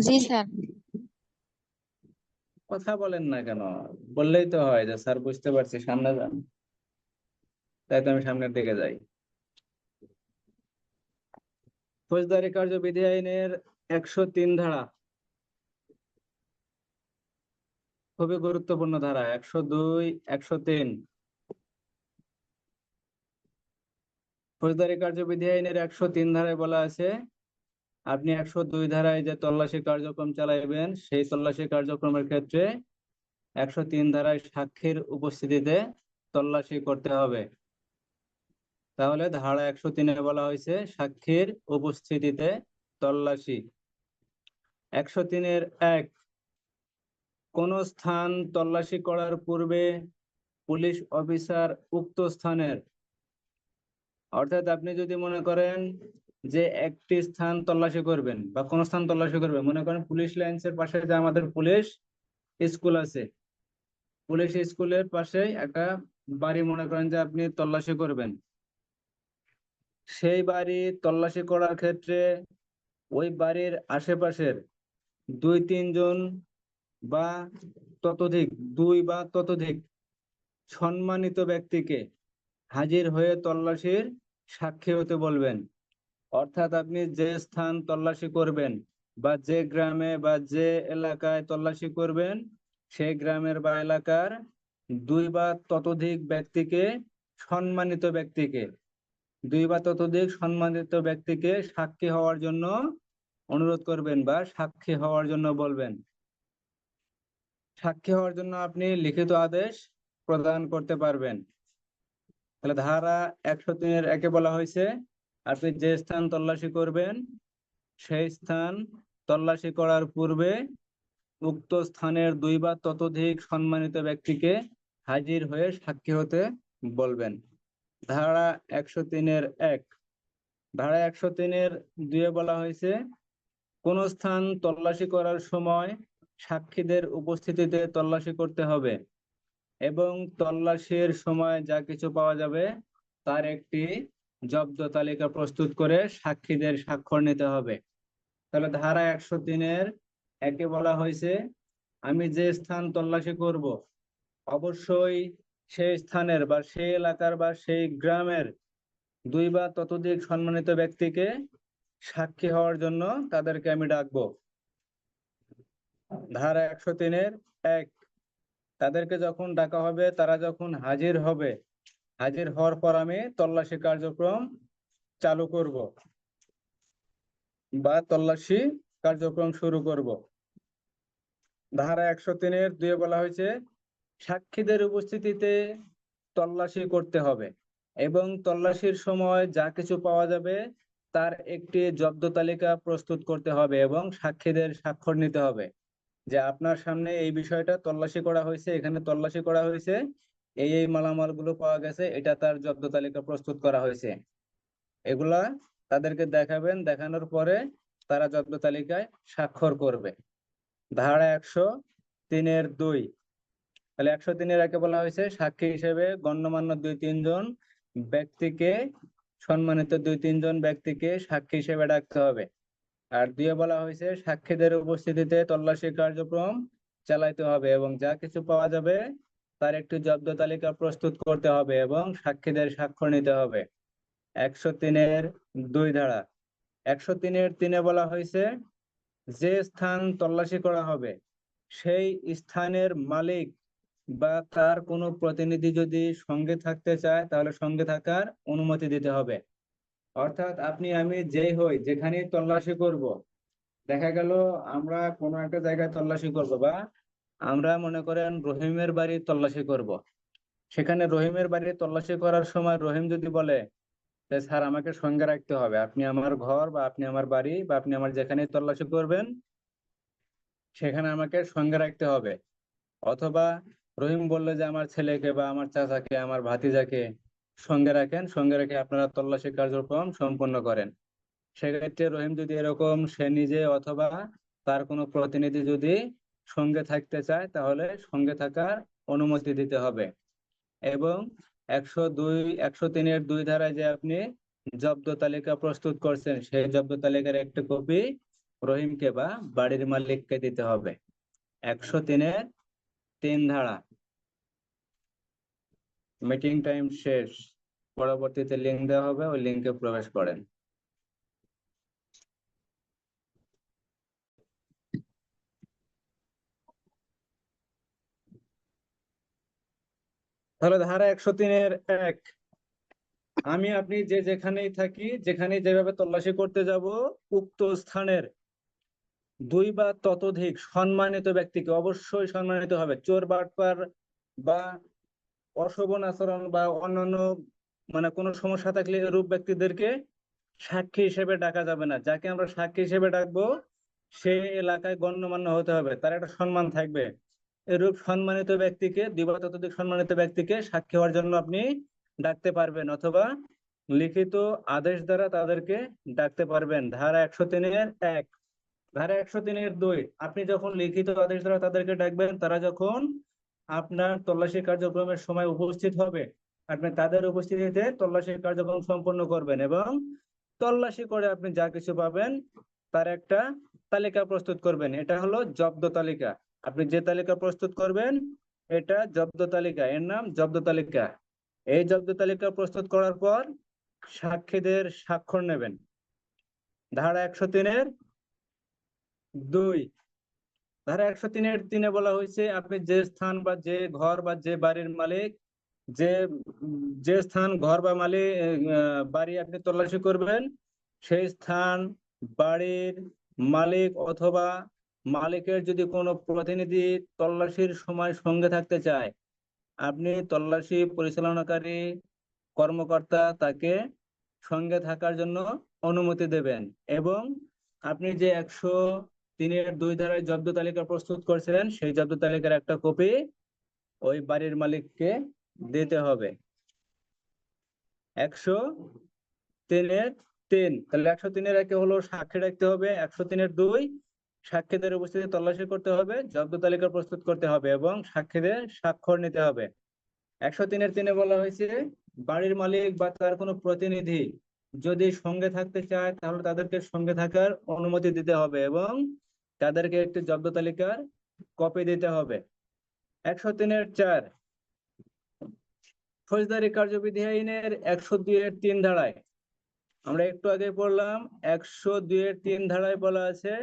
জি স্যার। কথা বলেন না কেন? বললেই তো হয় যে স্যার বুঝতে পারছি, সামনে যান। তাই তো আমি সামনের দিকে যাই। ফৌজদারি কার্যবিধি আইনের 103 ধারা, খুবই গুরুত্বপূর্ণ ধারা। 102, 103। ফৌজদারি কার্যবিধি আইনের 103 ধারায় বলা আছে আপনি 102 ধারায় যে তল্লাশি কার্যক্রম চালাইবেন, সেই তল্লাশি কার্যক্রমের ক্ষেত্রে 103 ধারায় সাক্ষীর উপস্থিতিতে তল্লাশি করতে হবে। তাহলে ধারা 103-এ বলা হয়েছে সাক্ষীর উপস্থিতিতে তল্লাশি। 103-এর 1, কোন স্থান তল্লাশি করার পূর্বে পুলিশ অফিসার উক্ত স্থানের, অর্থাৎ আপনি যদি মনে করেন যে একটি স্থান তল্লাশি করবেন বা কোন স্থান তল্লাশি করবেন, মনে করেন পুলিশ লাইন্সের পাশে যে আমাদের পুলিশ স্কুল আছে, পুলিশ স্কুলের পাশে একটা বাড়ি মনে করেন যে আপনি তল্লাশি করবেন। সেই বাড়ি তল্লাশি করার ক্ষেত্রে ওই বাড়ির আশেপাশের 2-3 জন বা ততোধিক, 2 বা ততোধিক সম্মানিত ব্যক্তিকে হাজির হয়ে তল্লাশির সাক্ষী হতে বলবেন। অর্থাৎ আপনি যে স্থান তল্লাশি করবেন বা যে গ্রামে বা যে এলাকায় তল্লাশি করবেন, সেই গ্রামের বা এলাকার 2 বা ততোধিক ব্যক্তিকে, সম্মানিত ব্যক্তিকে, 2 বা ততোধিক সম্মানিত ব্যক্তিকে সাক্ষী হওয়ার জন্য অনুরোধ করবেন বা সাক্ষী হওয়ার জন্য বলবেন। সাক্ষী হওয়ার জন্য আপনি লিখিত আদেশ প্রদান করতে পারবেন। তাহলে ধারা 103-এর 1-এ বলা হয়েছে আপনি যে স্থান তল্লাশি করবেন সেই স্থান তল্লাশি করার পূর্বে উক্ত স্থানের 2 বা ততোধিক সম্মানিত ব্যক্তিকে হাজির হয়ে সাক্ষী হতে বলবেন। ধারা 103-এর 1। ধারা 103-এর 2-এ বলা হয়েছে কোন স্থান তল্লাশি করার সময় সাক্ষীদের উপস্থিতিতে তল্লাশি করতে হবে এবং তল্লাশির সময় যা কিছু পাওয়া যাবে তার একটি জব্দ তালিকা প্রস্তুত করে সাক্ষীদের স্বাক্ষর নিতে হবে। তাহলে ধারা 103-এর 1-এ বলা হয়েছে আমি যে স্থান তল্লাশি করব, অবশ্যই সেই স্থানের বা সেই এলাকার বা সেই গ্রামের 2 বা ততোধিক সম্মানিত ব্যক্তিকে সাক্ষী হওয়ার জন্য তাদেরকে আমি ডাকবো। ধারা 103-এর 1, তাদেরকে যখন ডাকা হবে, তারা যখন হাজির হবে, হাজির হওয়ার পর আমি তল্লাশি কার্যক্রম চালু করব বা তল্লাশি কার্যক্রম শুরু করব। ধারা 103-2 বলা হয়েছে সাক্ষীদের উপস্থিতিতে তল্লাশি করতে হবে এবং তল্লাশির সময় যা কিছু পাওয়া যাবে তার একটি জব্দ তালিকা প্রস্তুত করতে হবে এবং সাক্ষীদের স্বাক্ষর নিতে হবে যে আপনার সামনে এই বিষয়টা তল্লাশি করা হয়েছে, এখানে তল্লাশি করা হয়েছে, এই মালামালগুলো পাওয়া গেছে, এটা তার জব্দ তালিকা প্রস্তুত করা হয়েছে। এগুলা তাদেরকে দেখাবেন, দেখানোর পরে তারা জব্দ তালিকায় স্বাক্ষর করবে। ধারা 103-2, তাহলে 103-1 বলা হয়েছে সাক্ষী হিসেবে গণ্যমান্য 2-3 জন ব্যক্তিকে, সম্মানিত 2-3 জন ব্যক্তিকে সাক্ষী হিসেবে ডাকতে হবে। আর 2 বলা হয়েছে সাক্ষীদের উপস্থিতিতে তল্লাশি কার্যক্রম চালাইতে হবে এবং যা কিছু পাওয়া যাবে তার একটি জব্দ তালিকা প্রস্তুত করতে হবে এবং সাক্ষীদের স্বাক্ষর নিতে হবে। 103-2 ধারা। 103-3 বলা হয়েছে যে স্থান তল্লাশি করা হবে সেই স্থানের মালিক বা তার কোনো প্রতিনিধি যদি সঙ্গে থাকতে চায় তাহলে সঙ্গে থাকার অনুমতি দিতে হবে। অর্থাৎ আপনি আমি যেই হই, যেখানেই তল্লাশি করব, দেখা গেল আমরা কোনো একটা জায়গায় তল্লাশি করব বা আমরা মনে করেন রহিমের বাড়ি তল্লাশি করব, সেখানে রহিমের বাড়ি তল্লাশি করার সময় রহিম যদি বলে যে স্যার আমাকে সঙ্গে রাখতে হবে, আপনি আমার ঘর বা আপনি আমার বাড়ি বা আপনি আমার যেখানে তল্লাশি করবেন সেখানে আমাকে সঙ্গে রাখতে হবে, অথবা রহিম বললে যে আমার ছেলেকে বা আমার চাচাকে আমার ভাতিজাকে সঙ্গে রাখেন, সঙ্গে রেখে আপনারা তল্লাশি কার্যক্রম সম্পন্ন করেন, সেক্ষেত্রে রহিম যদি এরকম সে নিজে অথবা তার কোনো প্রতিনিধি যদি সঙ্গে থাকতে চায় তাহলে সঙ্গে থাকার অনুমতি দিতে হবে। এবং 103-2 ধারায় যে আপনি জব্দ তালিকা প্রস্তুত করছেন সেই জব্দ তালিকার একটা কপি রহিমকে বা বাড়ির মালিককে দিতে হবে। 103-3 ধারা। মিটিং টাইম শেষ, পরবর্তীতে লিঙ্ক দেওয়া হবে, ওই লিঙ্কে প্রবেশ করেন। তাহলে ধারা 103-1, আমি আপনি যে যেখানেই থাকি, যেখানে যেভাবে তল্লাশি করতে যাব, উক্ত স্থানের 2 বা ততোধিক সম্মানিত ব্যক্তিকে, অবশ্যই সম্মানিত হবে, চোর বাটপার বা অশোভন আচরণ বা অন্যান্য মানে কোনো সমস্যা থাকলে এরূপ ব্যক্তিদেরকে সাক্ষী হিসেবে ডাকা যাবে না। যাকে আমরা সাক্ষী হিসেবে ডাকবো সে এলাকায় গণ্যমান্য হতে হবে, তার একটা সম্মান থাকবে। এরূপ সম্মানিত ব্যক্তিকে, 2 বা ততোধিক সম্মানিত ব্যক্তিকে সাক্ষী হওয়ার জন্য আপনি ডাকতে পারবেন অথবা লিখিত আদেশ দ্বারা তাদেরকে ডাকতে পারবেন। ধারা 103-1। ধারা 103-2, আপনি যখন লিখিত আদেশ দ্বারা তাদেরকে ডাকবেন, তারা যখন আপনার তল্লাশি কার্যক্রমের সময় উপস্থিত হবে, আপনি তাদের উপস্থিতিতে তল্লাশি কার্যক্রম সম্পন্ন করবেন এবং তল্লাশি করে আপনি যা কিছু পাবেন তার একটা তালিকা প্রস্তুত করবেন। এটা হলো জব্দ তালিকা। আপনি যে তালিকা প্রস্তুত করবেন এটা জব্দ তালিকা, এর নাম জব্দ তালিকা। এই জব্দ তালিকা প্রস্তুত করার পর সাক্ষীদের স্বাক্ষর নেবেন। ধারা 103-2। ধারা 103-3 বলা হয়েছে আপনি যে স্থান বা যে ঘর বা যে বাড়ির মালিক, যে যে স্থান ঘর বা বাড়ি আপনি তল্লাশি করবেন সেই স্থান বাড়ির মালিক অথবা মালিকের যদি কোনো প্রতিনিধি তল্লাশির সময় সঙ্গে থাকতে চায়, আপনি তল্লাশি পরিচালনাকারী কর্মকর্তা তাকে সঙ্গে থাকার জন্য অনুমতি দেবেন এবং আপনি যে 103-2 ধারায় জব্দ তালিকা প্রস্তুত করছিলেন সেই জব্দ তালিকার একটা কপি ওই বাড়ির মালিককে দিতে হবে। 103-3, তাহলে 103-1 হলো সাক্ষী রাখতে হবে, 103-2 সাক্ষীদের উপস্থিতি তল্লাশি করতে হবে, জব্দ তালিকা প্রস্তুত করতে হবে এবং সাক্ষীদের স্বাক্ষর নিতে হবে। 103-3 বলা হয়েছে বাড়ির মালিক বা তার কোনো প্রতিনিধি যদি সঙ্গে থাকতে চায় তাহলে তাদেরকে সঙ্গে থাকার অনুমতি দিতে হবে এবং তাদেরকে একটি জব্দ তালিকার কপি দিতে হবে। 103-4 ফৌজদারি কার্যবিধি আইনের 102-3 ধারায়, আমরা একটু আগে পড়লাম, 102-3 ধারায় বলা আছে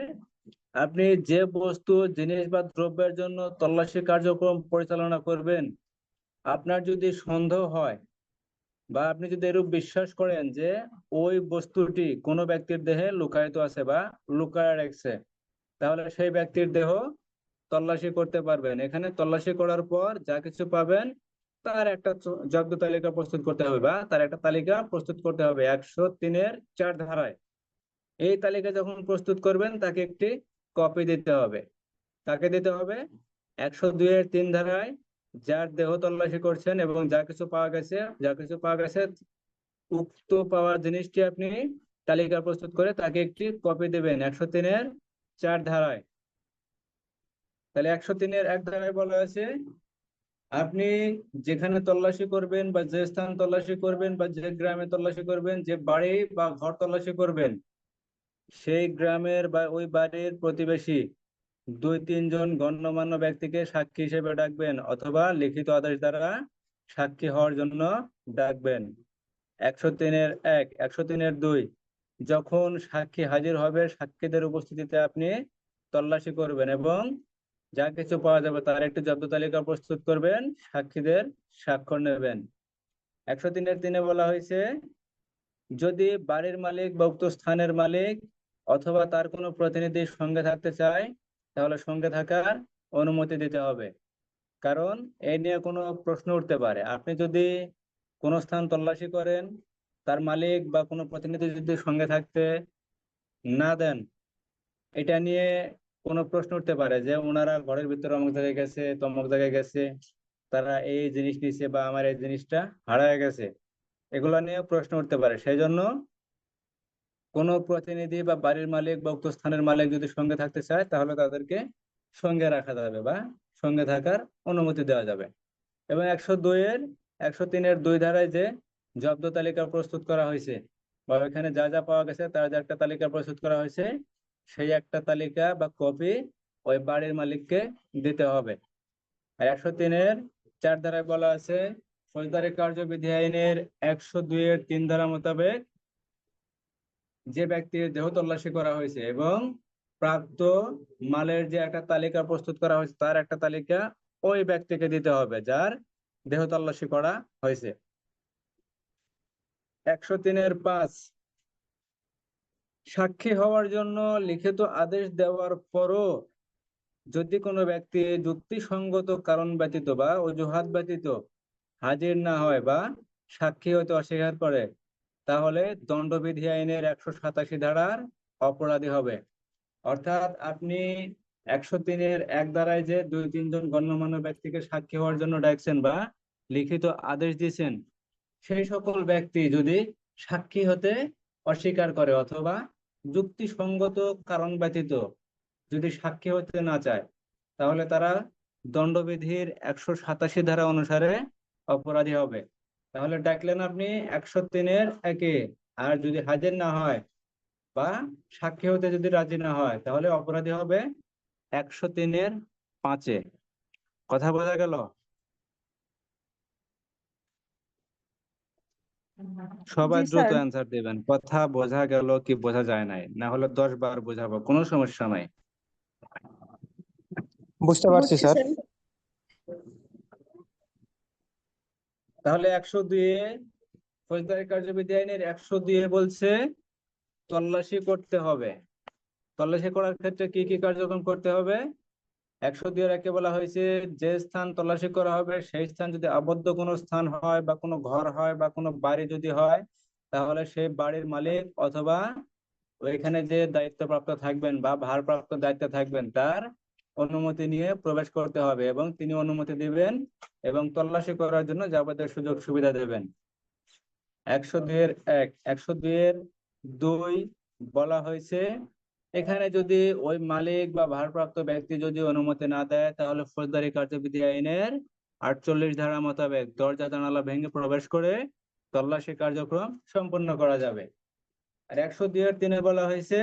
আপনি যে বস্তু জিনিস বা দ্রব্যের জন্য তল্লাশি কার্যক্রম পরিচালনা করবেন, আপনার যদি সন্দেহ হয় বা আপনি যদি এরূপ বিশ্বাস করেন যে ওই বস্তুটি কোনো ব্যক্তির দেহে লুকায়িত আছে বা লুকায় রাখছে, তাহলে সেই ব্যক্তির দেহ তল্লাশি করতে পারবেন। এখানে তল্লাশি করার পর যা কিছু পাবেন তার একটা জব্দ তালিকা প্রস্তুত করতে হবে, বা তার একটা তালিকা প্রস্তুত করতে হবে 103-এর 4 ধারায়। এই তালিকা যখন প্রস্তুত করবেন তাকে একটি কপি দিতে হবে। তাকে দিতে হবে 102-এর 3 ধারায় যার দেহ তল্লাশি করছেন এবং যা কিছু পাওয়া গেছে উক্ত পাওয়ার জিনিসটি আপনি তালিকা প্রস্তুত করে তাকে একটি কপি দেবেন 103-এর 4 ধারায়। তাহলে 103-এর 1 ধারায় বলা আছে, আপনি যেখানে তল্লাশি করবেন বা যে স্থান তল্লাশি করবেন বা যে গ্রামে তল্লাশি করবেন, যে বাড়ি বা ঘর তল্লাশি করবেন, সেই গ্রামের বা ওই বাড়ির প্রতিবেশী 2-3 জন গণ্যমান্য ব্যক্তিকে সাক্ষী হিসেবে ডাকবেন অথবা লিখিত আদেশ দ্বারা সাক্ষী হওয়ার জন্য ডাকবেন। 103-এর 1, 103-এর 2, যখন সাক্ষী হাজির হবে সাক্ষীদের উপস্থিতিতে আপনি তল্লাশি করবেন এবং যা কিছু পাওয়া যাবে তার একটি জব্দ তালিকা প্রস্তুত করবেন, সাক্ষীদের স্বাক্ষর নেবেন। 103-এর 3-এ বলা হয়েছে, যদি বাড়ির মালিক বা উক্ত স্থানের মালিক অথবা তার কোনো প্রতিনিধি সঙ্গে থাকতে চায় তাহলে সঙ্গে থাকার অনুমতি দিতে হবে। কারণ এই নিয়ে কোনো প্রশ্ন উঠতে পারে। আপনি যদি কোনো স্থান তল্লাশি করেন, তার মালিক বা কোনো প্রতিনিধি যদি সঙ্গে থাকতে না দেন, এটা নিয়ে কোনো প্রশ্ন উঠতে পারে যে ওনারা ঘরের ভিতরে অমুক জায়গায় গেছে, তমুক জায়গায় গেছে, তারা এই জিনিস নিছে বা আমার এই জিনিসটা হারায় গেছে, এগুলো নিয়ে প্রশ্ন উঠতে পারে। সেই জন্য কোনো প্রতিনিধি বা বাড়ির মালিক বা উক্ত স্থানের মালিক যদি সঙ্গে থাকতে চায় তাহলে তাদেরকে সঙ্গে রাখা যাবে বা সঙ্গে থাকার অনুমতি দেওয়া যাবে। এবং 103-এর 2 ধারায় যে জব্দ তালিকা প্রস্তুত করা হয়েছে বা এখানে যা যা পাওয়া গেছে তার যে একটা তালিকা প্রস্তুত করা হয়েছে, সেই একটা তালিকা বা কপি ওই বাড়ির মালিককে দিতে হবে। আর 103-এর 4 ধারায় বলা আছে, ফৌজদারি কার্যবিধি আইনের 102-এর 3 ধারা মোতাবেক যে ব্যক্তির দেহ তল্লাশি করা হয়েছে এবং প্রাপ্ত মালের যে একটা তালিকা প্রস্তুত করা হয়েছে তার একটা তালিকা ওই ব্যক্তিকে দিতে হবে যার দেহ তল্লাশি করা হয়েছে। 103-এর 5, সাক্ষী হওয়ার জন্য লিখিত আদেশ দেওয়ার পরও যদি কোনো ব্যক্তি যুক্তিসঙ্গত কারণ ব্যতীত বা অজুহাত ব্যতীত হাজির না হয় বা সাক্ষী হতে অস্বীকার করে তাহলে দণ্ডবিধি আইনের 187 ধারার অপরাধী হবে। অর্থাৎ আপনি 103-এর 1 ধারায় যে 2-3 জন গণ্যমান্য ব্যক্তিকে সাক্ষী হওয়ার জন্য ডাকছেন বা লিখিত আদেশ দিয়েছেন, সেই সকল ব্যক্তি যদি সাক্ষী হতে অস্বীকার করে অথবা যুক্তিসঙ্গত কারণ ব্যতীত যদি সাক্ষী হতে না চায় তাহলে তারা দণ্ডবিধির 187 ধারা অনুসারে অপরাধী হবে। তাহলে ডাকলেন আপনি 103-এর 1-এ, আর যদি হাজির না হয় বা সাক্ষী হতে যদি রাজি না হয় তাহলে অপরাধী হবে 103-এর 5-এ। কথা বোঝা গেল? সবাই জি দ্রুত স্যার। অ্যান্সার দিবেন। কথা বোঝা গেল কি বোঝা যায় নাই, না হলে 10 বার বোঝাবো, কোনো সমস্যা নাই। বুঝতে পারছি বুঝছি স্যার। স্যার। তাহলে 102-এ ফৌজদারি কার্যবিধি আইনের 102-এ বলছে তল্লাশি করতে হবে। তল্লাশি করার ক্ষেত্রে কি কি কার্যক্রম করতে হবে? 102-এর 1-এ বলা হয়েছে, যে স্থান তল্লাশি করা হবে সেই স্থান যদি আবদ্ধ কোনো স্থান হয় বা কোনো ঘর হয় বা কোনো বাড়ি যদি হয় তাহলে সেই বাড়ির মালিক অথবা ওইখানে যে দায়িত্বপ্রাপ্ত থাকবেন বা ভারপ্রাপ্ত দায়িত্বে থাকবেন তার অনুমতি নিয়ে প্রবেশ করতে হবে এবং তিনি অনুমতি দিবেন এবং তল্লাশি করার জন্য যাবতীয় সুযোগ সুবিধা দেবেন। 102-এর 1, 102-এর 2 বলা হয়েছে, এখানে যদি ওই মালিক বা ভারপ্রাপ্ত ব্যক্তি যদি অনুমতি না দেয় তাহলে ফৌজদারি কার্যবিধি আইনের 48 ধারা মোতাবেক দরজা জানালা ভেঙে প্রবেশ করে তল্লাশি কার্যক্রম সম্পন্ন করা যাবে। আর 102-এর 3-এ বলা হয়েছে,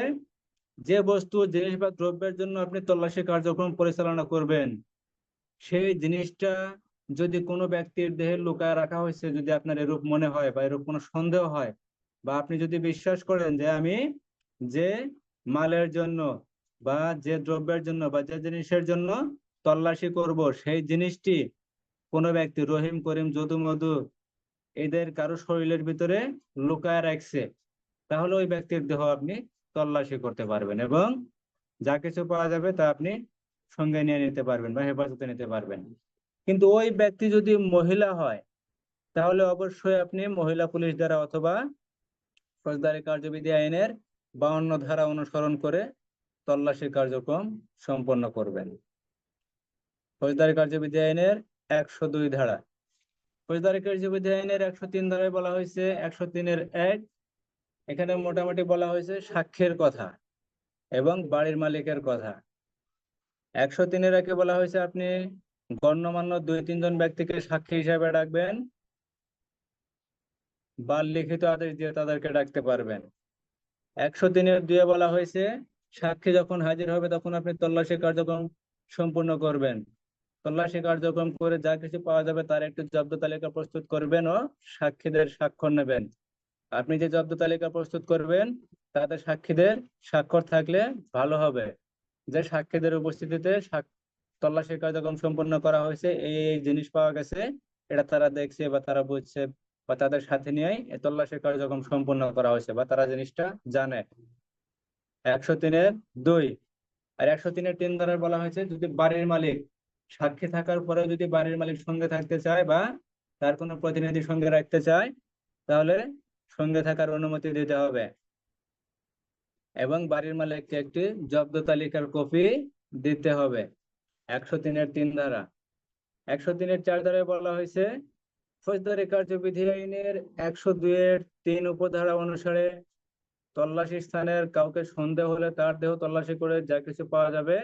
যে বস্তু জিনিস বা দ্রব্যের জন্য আপনি তল্লাশি কার্যক্রম পরিচালনা করবেন সেই জিনিসটা যদি কোনো ব্যক্তির দেহে লুকায় রাখা হয়েছে, যদি আপনার এরূপ মনে হয় বা এরূপ কোনো সন্দেহ হয় বা আপনি যদি বিশ্বাস করেন যে আমি যে মালের জন্য বা যে দ্রব্যের জন্য বা যে জিনিসের জন্য তল্লাশি করব সেই জিনিসটি কোনো ব্যক্তি রহিম, করিম, যদু, মধু এদের কারো শরীরের ভিতরে লুকায় রাখছে, তাহলে ওই ব্যক্তির দেহ আপনি তল্লাশি করতে পারবেন এবং যা কিছু পাওয়া যাবে তা আপনি সঙ্গে নিয়ে নিতে পারবেন বা হেফাজতে নিতে পারবেন। কিন্তু ওই ব্যক্তি যদি মহিলা হয় তাহলে অবশ্যই আপনি মহিলা পুলিশ দ্বারা অথবা ফৌজদারি কার্যবিধি আইনের 52 ধারা অনুসরণ করে তল্লাশি কার্যক্রম সম্পন্ন করবেন। ফৌজদারি কার্যবিধি আইনের 102 ধারা। ফৌজদারি কার্যবিধি আইনের 103 ধারায় বলা হয়েছে 103-1, এখানে মোটামুটি বলা হয়েছে সাক্ষ্যের কথা এবং বাড়ির মালিকের কথা। 103-1 বলা হয়েছে আপনি গণ্যমান্য 2-3 জন ব্যক্তিকে সাক্ষী হিসাবে ডাকবেন বা লিখিত আদেশ দিয়ে তাদেরকে ডাকতে পারবেন। 103-2 বলা হয়েছে সাক্ষী যখন হাজির হবে তখন আপনি তল্লাশি কার্যক্রম সম্পূর্ণ করবেন। তল্লাশি কার্যক্রম করে যা কিছু পাওয়া যাবে তার একটি জব্দ তালিকা প্রস্তুত করবেন ও সাক্ষীদের স্বাক্ষর নেবেন। আপনি যে জব্দ তালিকা প্রস্তুত করবেন তাতে সাক্ষীদের স্বাক্ষর থাকলে ভালো হবে, যে সাক্ষীদের উপস্থিতিতে তল্লাশি কার্যক্রম সম্পন্ন করা হয়েছে, এই জিনিস পাওয়া গেছে, এটা তারা দেখছে বা তারা বুঝছে বা তাদের সাথে নিয়েই তল্লাশি কার্যক্রম সম্পন্ন করা হয়েছে বা তারা জিনিসটা জানে। 103-2 আর 103-3 ধারায় বলা হয়েছে যদি বাড়ির মালিক সাক্ষী থাকার পরে যদি বাড়ির মালিক সঙ্গে থাকতে চায় বা তার কোনো প্রতিনিধি সঙ্গে রাখতে চায় তাহলে সঙ্গে থাকার অনুমতি দিতে হবে এবং বাড়ির মালিককে একটি জব্দ তালিকার কপি দিতে হবে। 103-3 ধারা। 103-4 ধারায় বলা হয়েছে ফৌজদারি কার্যবিধি আইনের 102-3 উপধারা অনুসারে তল্লাশি স্থানের কাউকে সন্দেহ হলে তার দেহ তল্লাশি করে যা কিছু পাওয়া যাবে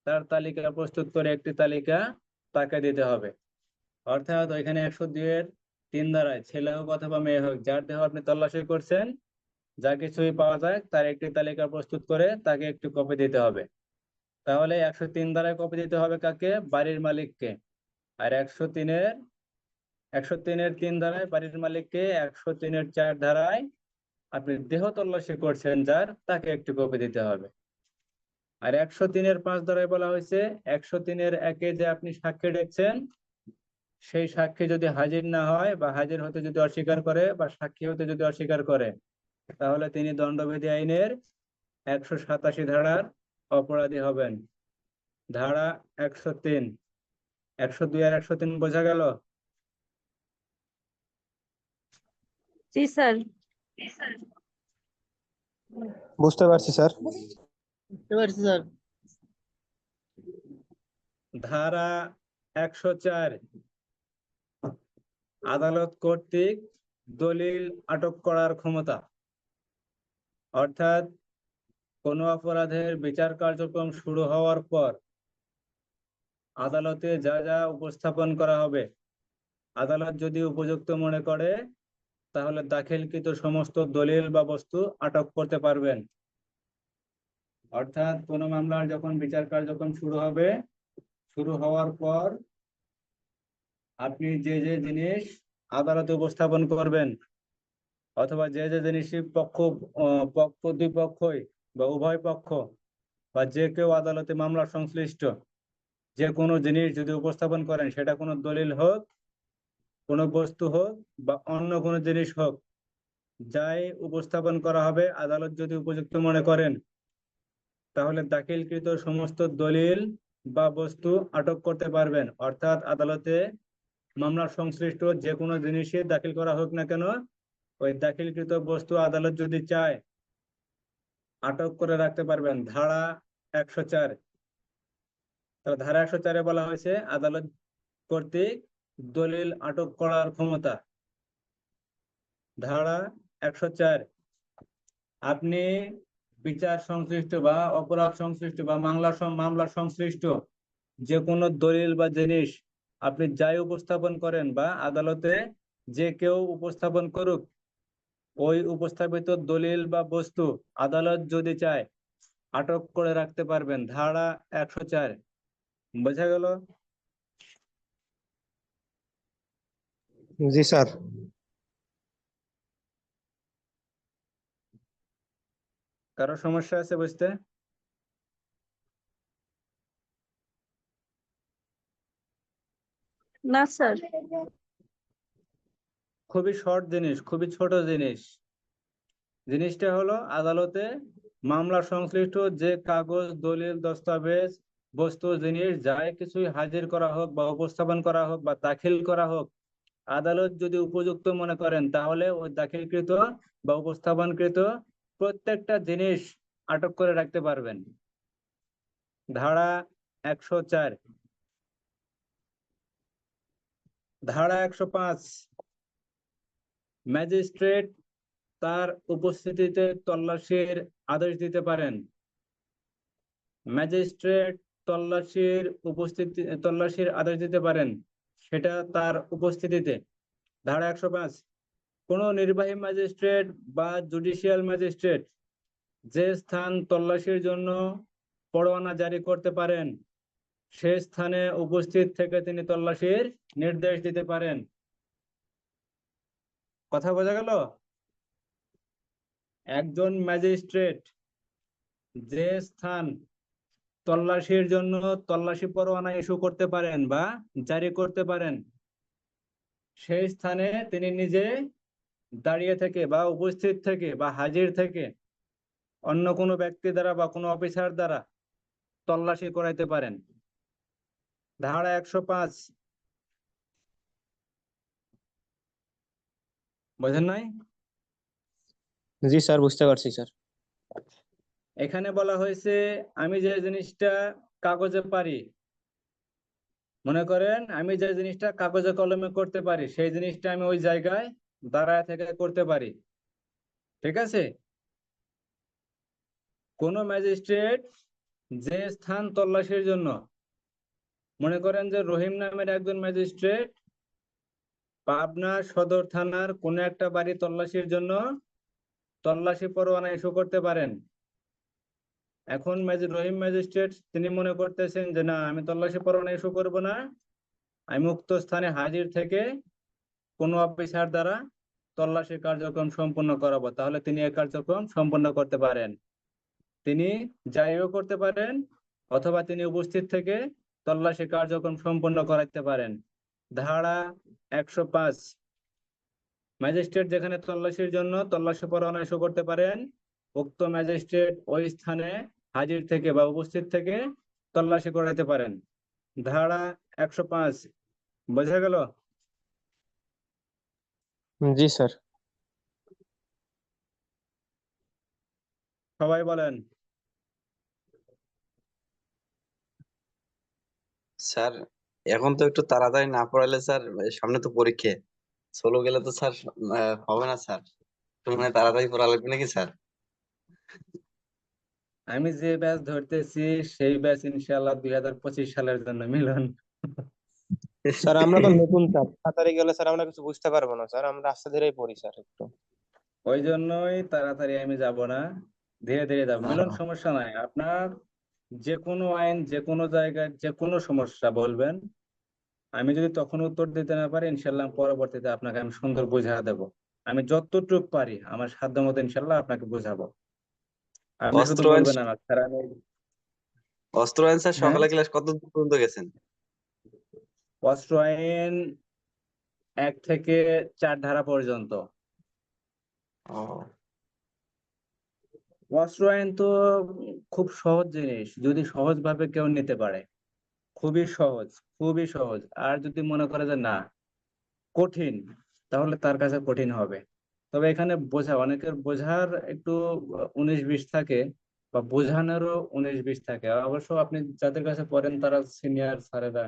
তার তালিকা প্রস্তুত করে একটি তালিকা তাকে দিতে হবে। অর্থাৎ এখানে 102-3 ধারায় ছেলে হোক অথবা মেয়ে হোক যার দেহ আপনি তল্লাশি করছেন যা কিছুই পাওয়া যায় তার একটি তালিকা প্রস্তুত করে তাকে একটি কপি দিতে হবে। তাহলে 103 ধারায় কপি দিতে হবে কাকে? বাড়ির মালিককে। আর 103-3 ধারায় বাড়ির মালিককে, 103-4 ধারায় আপনি দেহ তল্লাশি করছেন যার তাকে একটি কপি দিতে হবে। আর 103-5 ধারায় বলা হয়েছে 103-1 যে আপনি সাক্ষী ডেকছেন সেই সাক্ষী যদি হাজির না হয় বা হাজির হতে যদি অস্বীকার করে বা সাক্ষী হতে যদি অস্বীকার করে তাহলে তিনি দণ্ডবিধি আইনের 187 ধারার অপরাধী হবেন। ধারা 103, 102 আর 103 বোঝা গেল? জি স্যার। বুঝতে পারছি স্যার। ধারা 104, আদালত কর্তৃক দলিল আটক করার ক্ষমতা। অর্থাৎ কোনো অপরাধের বিচার কার্যক্রম শুরু হওয়ার পর আদালতে যা যা উপস্থাপন করা হবে আদালত যদি উপযুক্ত মনে করে তাহলে দাখিলকৃত সমস্ত দলিল বা বস্তু আটক করতে পারবেন। অর্থাৎ কোনো মামলার যখন বিচার কার্যক্রম শুরু হওয়ার পর আপনি যে যে জিনিস আদালতে উপস্থাপন করবেন অথবা যে যে জিনিসই দুই পক্ষই বা উভয় পক্ষ বা যে কেউ আদালতে মামলা সংশ্লিষ্ট যে কোনো জিনিস যদি উপস্থাপন করেন সেটা কোনো দলিল হোক, কোনো বস্তু হোক বা অন্য কোনো জিনিস হোক, যাই উপস্থাপন করা হবে আদালত যদি উপযুক্ত মনে করেন তাহলে দাখিলকৃত সমস্ত দলিল বা বস্তু আটক করতে পারবেন। অর্থাৎ আদালতে মামলা সংশ্লিষ্ট যে কোনো জিনিসই দাখিল করা হোক না কেন ওই দাখিলকৃত বস্তু আদালত যদি চায় আটক করে রাখতে পারবেন। ধারা 104। তাহলে ধারা 104-এ বলা হয়েছে আদালত কর্তৃক দলিল আটক করার ক্ষমতা। ধারা 104, আপনি বিচার সংশ্লিষ্ট বা অপরাধ সংশ্লিষ্ট বা মামলা সংশ্লিষ্ট যে কোনো দলিল বা জিনিস আপনি যাই উপস্থাপন করেন বা আদালতে যে কেউ উপস্থাপন করুক ওই উপস্থাপিত দলিল বা বস্তু আদালত যদি চায় আটক করে রাখতে পারবেন। ধারা 104 বোঝা গেল? জি স্যার। কারো সমস্যা আছে বুঝতে? না স্যার। খুবই শর্ট জিনিস, খুবই ছোট জিনিস। জিনিসটা হলো আদালতে মামলা সংশ্লিষ্ট যে কাগজ দলিল দস্তাবেজ বস্তু জিনিস যাই কিছুই হাজির করা হোক বা উপস্থাপন করা হোক বা দাখিল করা হোক, আদালত যদি উপযুক্ত মনে করেন তাহলে ওই দাখিলকৃত বা উপস্থাপনকৃত প্রত্যেকটা জিনিস আটক করে রাখতে পারবেন। ধারা 104, ধারা 105, ম্যাজিস্ট্রেট তার উপস্থিতিতে তল্লাশির আদেশ দিতে পারেন। ম্যাজিস্ট্রেট তল্লাশির আদেশ দিতে পারেন, সেটা তার উপস্থিতিতে। ধারা 105, কোন নির্বাহী ম্যাজিস্ট্রেট বা জুডিশিয়াল ম্যাজিস্ট্রেট যে স্থান তল্লাশির জন্য পরোয়ানা জারি করতে পারেন সে স্থানে উপস্থিত থেকে তিনি তল্লাশির নির্দেশ দিতে পারেন। কথা বোঝা গেল? একজন ম্যাজিস্ট্রেট যে স্থান তল্লাশির জন্য তল্লাশি পরোয়ানা ইস্যু করতে পারেন বা জারি করতে পারেন, সেই স্থানে তিনি নিজে দাঁড়িয়ে থেকে বা উপস্থিত থেকে বা হাজির থেকে অন্য কোনো ব্যক্তি দ্বারা বা কোনো অফিসার দ্বারা তল্লাশি করাইতে পারেন। ধারা 105, বোঝেন নাই? জি স্যার, বুঝতে পারছি স্যার। এখানে বলা হয়েছে আমি যে জিনিসটা কাগজে পারি, মনে করেন আমি যে জিনিসটা কাগজে কলমে করতে পারি সেই জিনিসটা আমি ওই জায়গায় দাঁড়ায় থেকে করতে পারি। ঠিক আছে? কোন ম্যাজিস্ট্রেট যে স্থান তল্লাশির জন্য, মনে করেন যে রহিম নামের একজন ম্যাজিস্ট্রেট পাবনা সদর থানার কোন একটা বাড়ি তল্লাশির জন্য তল্লাশি পরোয়ানা ইস্যু করতে পারেন। এখন রহিম ম্যাজিস্ট্রেট তিনি মনে করতেছেন যে না, আমি তল্লাশি পরোয়ানা ইস্যু করব না, আমি উক্ত স্থানে হাজির থেকে কোনো অফিসার দ্বারা তল্লাশি কার্যক্রম সম্পন্ন করাবো, তাহলে তিনি এই কার্যক্রম সম্পন্ন করতে পারেন। তিনি জারিও করতে পারেন অথবা তিনি উপস্থিত থেকে তল্লাশি কার্যক্রম সম্পন্ন করাতে পারেন। ধারা 105, ম্যাজিস্ট্রেট যেখানে তল্লাশির জন্য তল্লাশি পরোয়ানা ইস্যু করতে পারেন, উক্ত ম্যাজিস্ট্রেট ওই স্থানে হাজির থেকে বা উপস্থিত থেকে তল্লাশি করাতে পারেন। ধারা 105, বোঝা গেল? জি স্যার। সবাই বলেন। স্যার এখন তো একটু তাড়াতাড়ি না পড়ালে স্যার, সামনে তো পরীক্ষা, সোলো গেলে তো স্যার হবে না স্যার, একটু মানে তাড়াতাড়ি পড়া লাগবে নাকি স্যার? আমি যে ব্যাচ ধরতেছি সেই ব্যাচ ইনশাআল্লাহ 2025 সালের জন্য মিলন। স্যার আমরা তো নতুন স্যার, তাড়াতাড়ি গেলে স্যার আমরা কিছু বুঝতে পারবো না স্যার, আমরা আস্তে ধীরেই পড়ি স্যার একটু। ওই জন্যই তাড়াতাড়ি আমি যাব না, ধীরে ধীরে যাব। মিলন, সমস্যা নাই। আপনার যে কোনো আইন যে কোনো জায়গায় যে কোনো সমস্যা বলবেন, আমি যদি তখন উত্তর দিতে না পারি ইনশাল্লাহ পরবর্তীতে আপনাকে আমি সুন্দর বুঝা দেব। আমি যতটুকু পারি আমার সাধ্য মতো ইনশাল্লাহ আপনাকে বুঝাবো। আপনি শুধু অস্ত্র আইন, বলবেন না স্যার আমি। অস্ত্র আইন স্যার হ্যাঁ, সকালে ক্লাস কত দূর পর্যন্ত গেছেন? অস্ত্র আইন 1 থেকে 4 ধারা পর্যন্ত। ও, অস্ত্র আইন তো খুব সহজ জিনিস, যদি সহজ ভাবে কেউ নিতে পারে। খুবই সহজ, খুবই সহজ। আর যদি মনে করে যে না কঠিন, তাহলে তার কাছে কঠিন হবে। তবে এখানে অনেকের বোঝার একটু 19-20 থাকে, বা বোঝানোরও 19-20 থাকে। অবশ্য আপনি যাদের কাছে পড়েন তারা সিনিয়র স্যারেরা,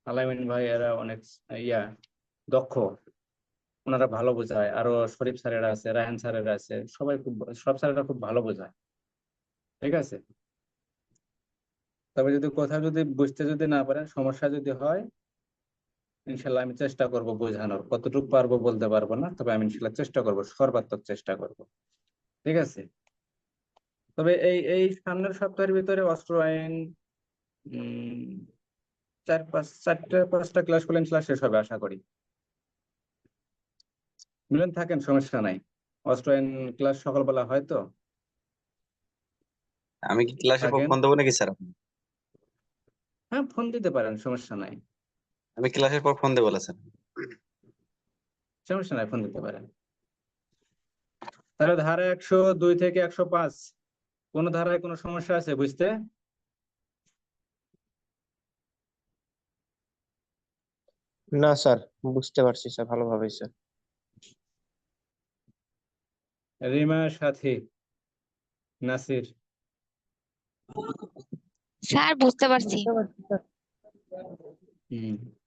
আলামিন ভাই এরা অনেক ইয়া দক্ষ, ওনারা ভালো বোঝায়। আরো শরীফ স্যারেরা আছে, রায়হান স্যারেরা আছে, সব স্যারেরা খুব ভালো বোঝায়। ঠিক আছে? তবে যদি কোথাও যদি বুঝতে যদি না পারেন, সমস্যা যদি হয়, ইনশাল্লাহ আমি চেষ্টা করব বোঝানোর। কতটুকু পারবো বলতে পারবো না, তবে আমি ইনশাল্লাহ চেষ্টা করব, সর্বাত্মক চেষ্টা করব। ঠিক আছে? তবে এই এই সামনের সপ্তাহের ভিতরে অস্ত্র আইন 4-5 ক্লাস করলে ইনশাল্লাহ শেষ হবে আশা করি। মিলন, থাকেন, সমস্যা নাই। অস্ত্র আইন ক্লাস সকালবেলা হয় তো, আমি কি ক্লাসের পর থাকেন। ফোন দেবো নাকি স্যার? হ্যাঁ, ফোন দিতে পারেন, সমস্যা নাই। আমি ক্লাসের পর ফোন দেবো স্যার। সমস্যা নাই, ফোন দিতে পারেন। তাহলে ধারা 102 থেকে 105, কোন ধারায় কোনো সমস্যা আছে বুঝতে? না স্যার, বুঝতে পারছি স্যার ভালোভাবে স্যার। রিমা, সাথী, নাসির। স্যার বুঝতে পারছি।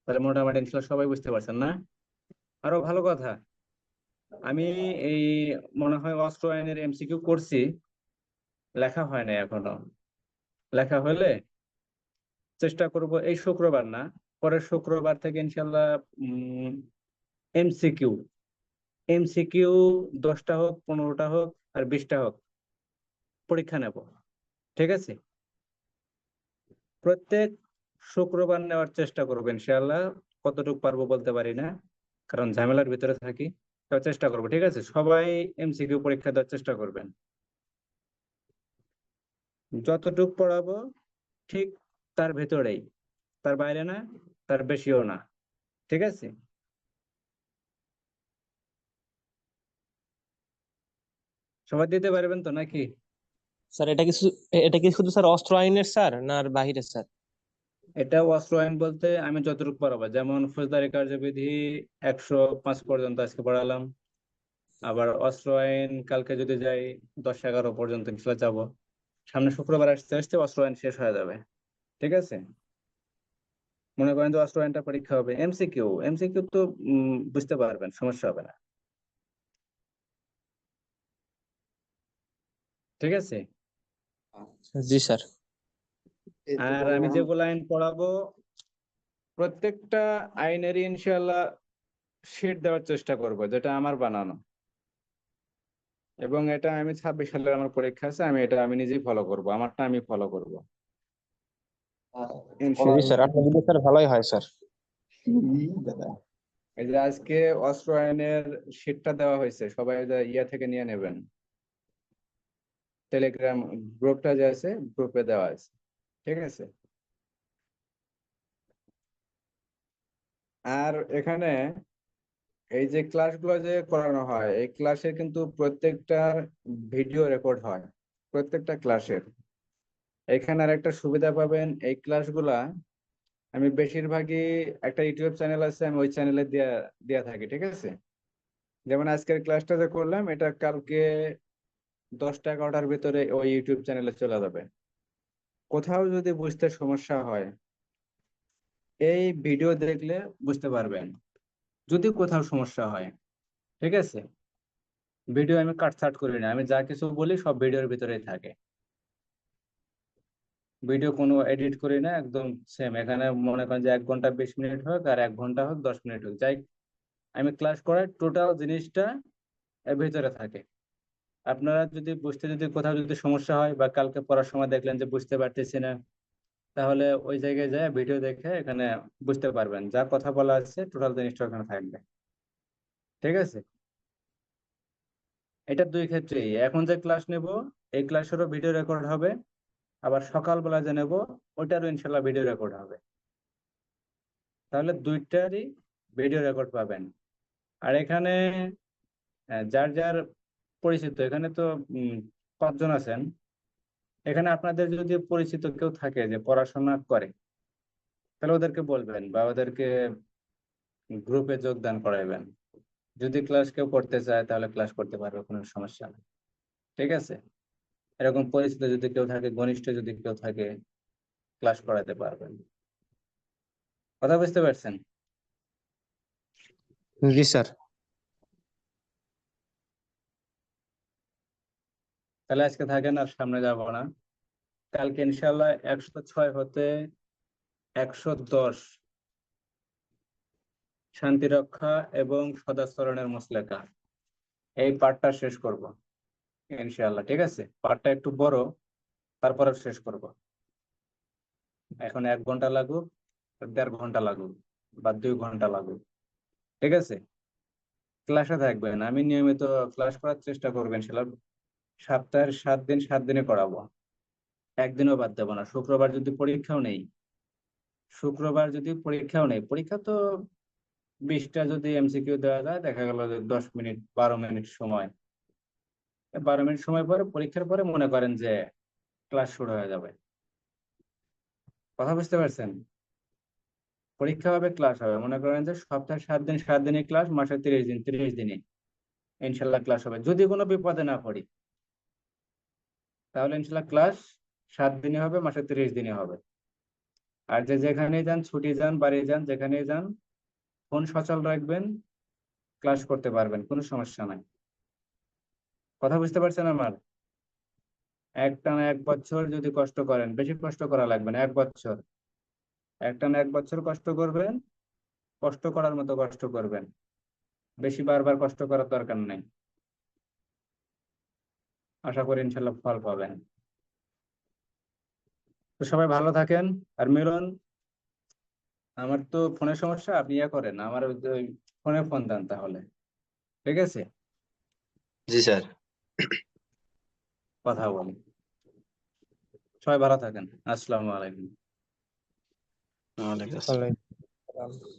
তাহলে মোটামুটি ইনশাল্লাহ সবাই বুঝতে পারছেন না? আরো ভালো কথা, আমি এই মনে হয় অস্ত্র আইনের এমসিকিউ করছি, লেখা হয় না এখনো। লেখা হলে চেষ্টা করব এই শুক্রবার না, পরের শুক্রবার থেকে ইনশাল্লাহ এমসিকিউ এমসিকিউ 10টা হোক, 15টা হোক, আর 20টা হোক, পরীক্ষা নেব। ঠিক আছে, প্রত্যেক শুক্রবার নেওয়ার চেষ্টা করবো ইনশাল্লাহ। কতটুকু পারবো বলতে পারি না, কারণ ঝামেলার ভিতরে থাকি। তবে চেষ্টা করবো, ঠিক আছে? সবাই এমসিকিউ পরীক্ষা দেওয়ার চেষ্টা করবেন। যতটুকু পড়াবো ঠিক তার ভেতরেই, তার বাইরে না, তার বেশিও না। ঠিক আছে? সবাই দিতে পারবেন তো নাকি? স্যার এটা কি শুধু স্যার অস্ত্র আইনের স্যার, না আর বাহিরে স্যার? এটা অস্ত্র আইন বলতে আমি যতটুকু পড়াবো, যেমন ফৌজদারি কার্যবিধি 105 পর্যন্ত আজকে পড়ালাম। আবার অস্ত্র আইন কালকে যদি যাই 10-11 পর্যন্ত ইনশাল্লাহ যাবো। সামনে শুক্রবার আসতে আসতে অস্ত্র আইন শেষ হয়ে যাবে। ঠিক আছে, মনে করেন যে অস্ত্র আইনটা পরীক্ষা হবে, এমসিকিউ এমসিকিউ তো বুঝতে পারবেন, সমস্যা হবে না। ঠিক আছে, জি স্যার। আর আমি যেগুলো আইন পড়াবো প্রত্যেকটা আইনেরই ইনশাল্লাহ শিট দেওয়ার চেষ্টা করব, যেটা আমার বানানো। এবং এটা আমি 26 সালের আমার পরীক্ষা আছে, আমি নিজেই ফলো করব, আমারটা আমি ফলো করব জি স্যার, ইনশাআল্লাহ। আপনি দিলে স্যার ভালোই হয় স্যার। এই যে আজকে অস্ত্র আইনের শিটটা দেওয়া হয়েছে, সবাই ইয়া থেকে নিয়ে নেবেন। টেলিগ্রাম গ্রুপটা যে আছে, গ্রুপে দেওয়া আছে। ঠিক আছে, আর এখানে এই যে ক্লাসগুলো যে করানো হয়, এই ক্লাসে কিন্তু প্রত্যেকটার ভিডিও রেকর্ড হয়, প্রত্যেকটা ক্লাসের। এখানে আর একটা সুবিধা পাবেন, এই ক্লাসগুলা আমি বেশিরভাগই একটা ইউটিউব চ্যানেল আছে, আমি ওই চ্যানেলে দিয়া দিয়া থাকি। ঠিক আছে, যেমন আজকের ক্লাসটা যে করলাম, এটা কালকে 10টা 11টার ভিতরে ওই ইউটিউব চ্যানেলে চলে যাবে। কোথাও যদি বুঝতে সমস্যা হয়, এই ভিডিও দেখলে বুঝতে পারবেন, যদি কোথাও সমস্যা হয়। ঠিক আছে, ভিডিও আমি কাটছাট করি না, আমি যা কিছু বলি সব ভিডিওর ভিতরেই থাকে। ভিডিও কোনো এডিট করি না, একদম সেম। এখানে মনে করেন যে 1 ঘন্টা 20 মিনিট হোক, আর 1 ঘন্টা হোক 10 মিনিট হোক, যাই আমি ক্লাস করাই টোটাল জিনিসটা এর ভিতরে থাকে। আপনারা যদি বুঝতে যদি কোথাও যদি সমস্যা হয়, বা কালকে পড়ার সময় দেখলেন যে বুঝতে পারতেছি না, তাহলে ওই জায়গায় যায় ভিডিও দেখে এখানে বুঝতে পারবেন, যা কথা বলা আছে টোটাল জিনিসটা ওখানে থাকবে। ঠিক আছে, এটা দুই ক্ষেত্রেই। এখন যে ক্লাস নেব, এই ক্লাসেরও ভিডিও রেকর্ড হবে, আবার সকালবেলা যে নেব ওইটারও ইনশাল্লাহ ভিডিও রেকর্ড হবে। তাহলে দুইটারই ভিডিও রেকর্ড পাবেন। আর এখানে যার যার পরিচিত, এখানে তো 5 জন আছেন। এখানে আপনাদের যদি পরিচিত কেউ থাকে যে পড়াশোনা করে, তাহলে ওদেরকে বলবেন বা ওদেরকে গ্রুপে যোগদান করাইবেন। যদি ক্লাস কেউ করতে চায় তাহলে ক্লাস করতে পারবে, কোনো সমস্যা নেই। ঠিক আছে, এরকম পরিচিত যদি কেউ থাকে, ঘনিষ্ঠ যদি কেউ থাকে, ক্লাস করাতে পারবেন। কথা বুঝতে পারছেন? জি স্যার। তাহলে আজকে থাকেন, আর সামনে যাব না। কালকে ইনশাল্লাহ 106 হতে 110 শান্তি রক্ষা এবং সদাচরণের মুসলেকা, এই পার্টটা শেষ করব ইনশাআল্লাহ। ঠিক আছে, পার্টটা একটু বড়, তারপরে শেষ করব। এখন 1 ঘন্টা লাগুক, 1.5 ঘন্টা লাগুক, বা 2 ঘন্টা লাগুক। ঠিক আছে, ক্লাসে থাকবেন, আমি নিয়মিত ক্লাস করার চেষ্টা করবেন ইনশাআল্লাহ। সপ্তাহের 7 দিন 7 দিনে করাবো, একদিনও বাদ দেবো না। শুক্রবার যদি পরীক্ষাও নেই, পরীক্ষা তো 20টা যদি এমসিকিউ দেওয়া যায়, দেখা গেল যে 10 মিনিট 12 মিনিট সময়, 12 মিনিট সময় পরে পরীক্ষার পরে মনে করেন যে ক্লাস শুরু হয়ে যাবে। কথা বুঝতে পারছেন? পরীক্ষা হবে, ক্লাস হবে। মনে করেন যে সপ্তাহে 7 দিন, 7 দিনই ক্লাস, মাসে 30 দিন, 30 দিনে ইনশাল্লাহ ক্লাস হবে। যদি কোনো বিপদে না পড়ি তাহলে ইনশাল্লাহ ক্লাস 7 দিনে হবে, মাসে 30 দিনে হবে। আর যে যেখানেই যান, ছুটি যান, বাড়ি যান, যেখানেই যান, ফোন সচল রাখবেন, ক্লাস করতে পারবেন, কোনো সমস্যা নাই। কথা বুঝতে পারছেন আমার? একটানা 1 বছর যদি কষ্ট করেন, বেশি কষ্ট করা লাগবে না, 1 বছর, একটানা 1 বছর কষ্ট করবেন, কষ্ট করার মতো কষ্ট করবেন, বেশি বারবার কষ্ট করার দরকার নেই। আশা করি ইনশাল্লাহ ফল পাবেন। তো সবাই ভালো থাকেন। আর মিলন, আমার তো ফোনের সমস্যা, আপনি ইয়ে করেন, আমার ওই ফোনে ফোন দেন তাহলে, ঠিক আছে? জি স্যার। কথা বলি। সবাই ভালো থাকেন। আসসালামু আলাইকুম। ওয়ালাইকুম আসসালাম। ওয়ালাইকুম আসসালাম।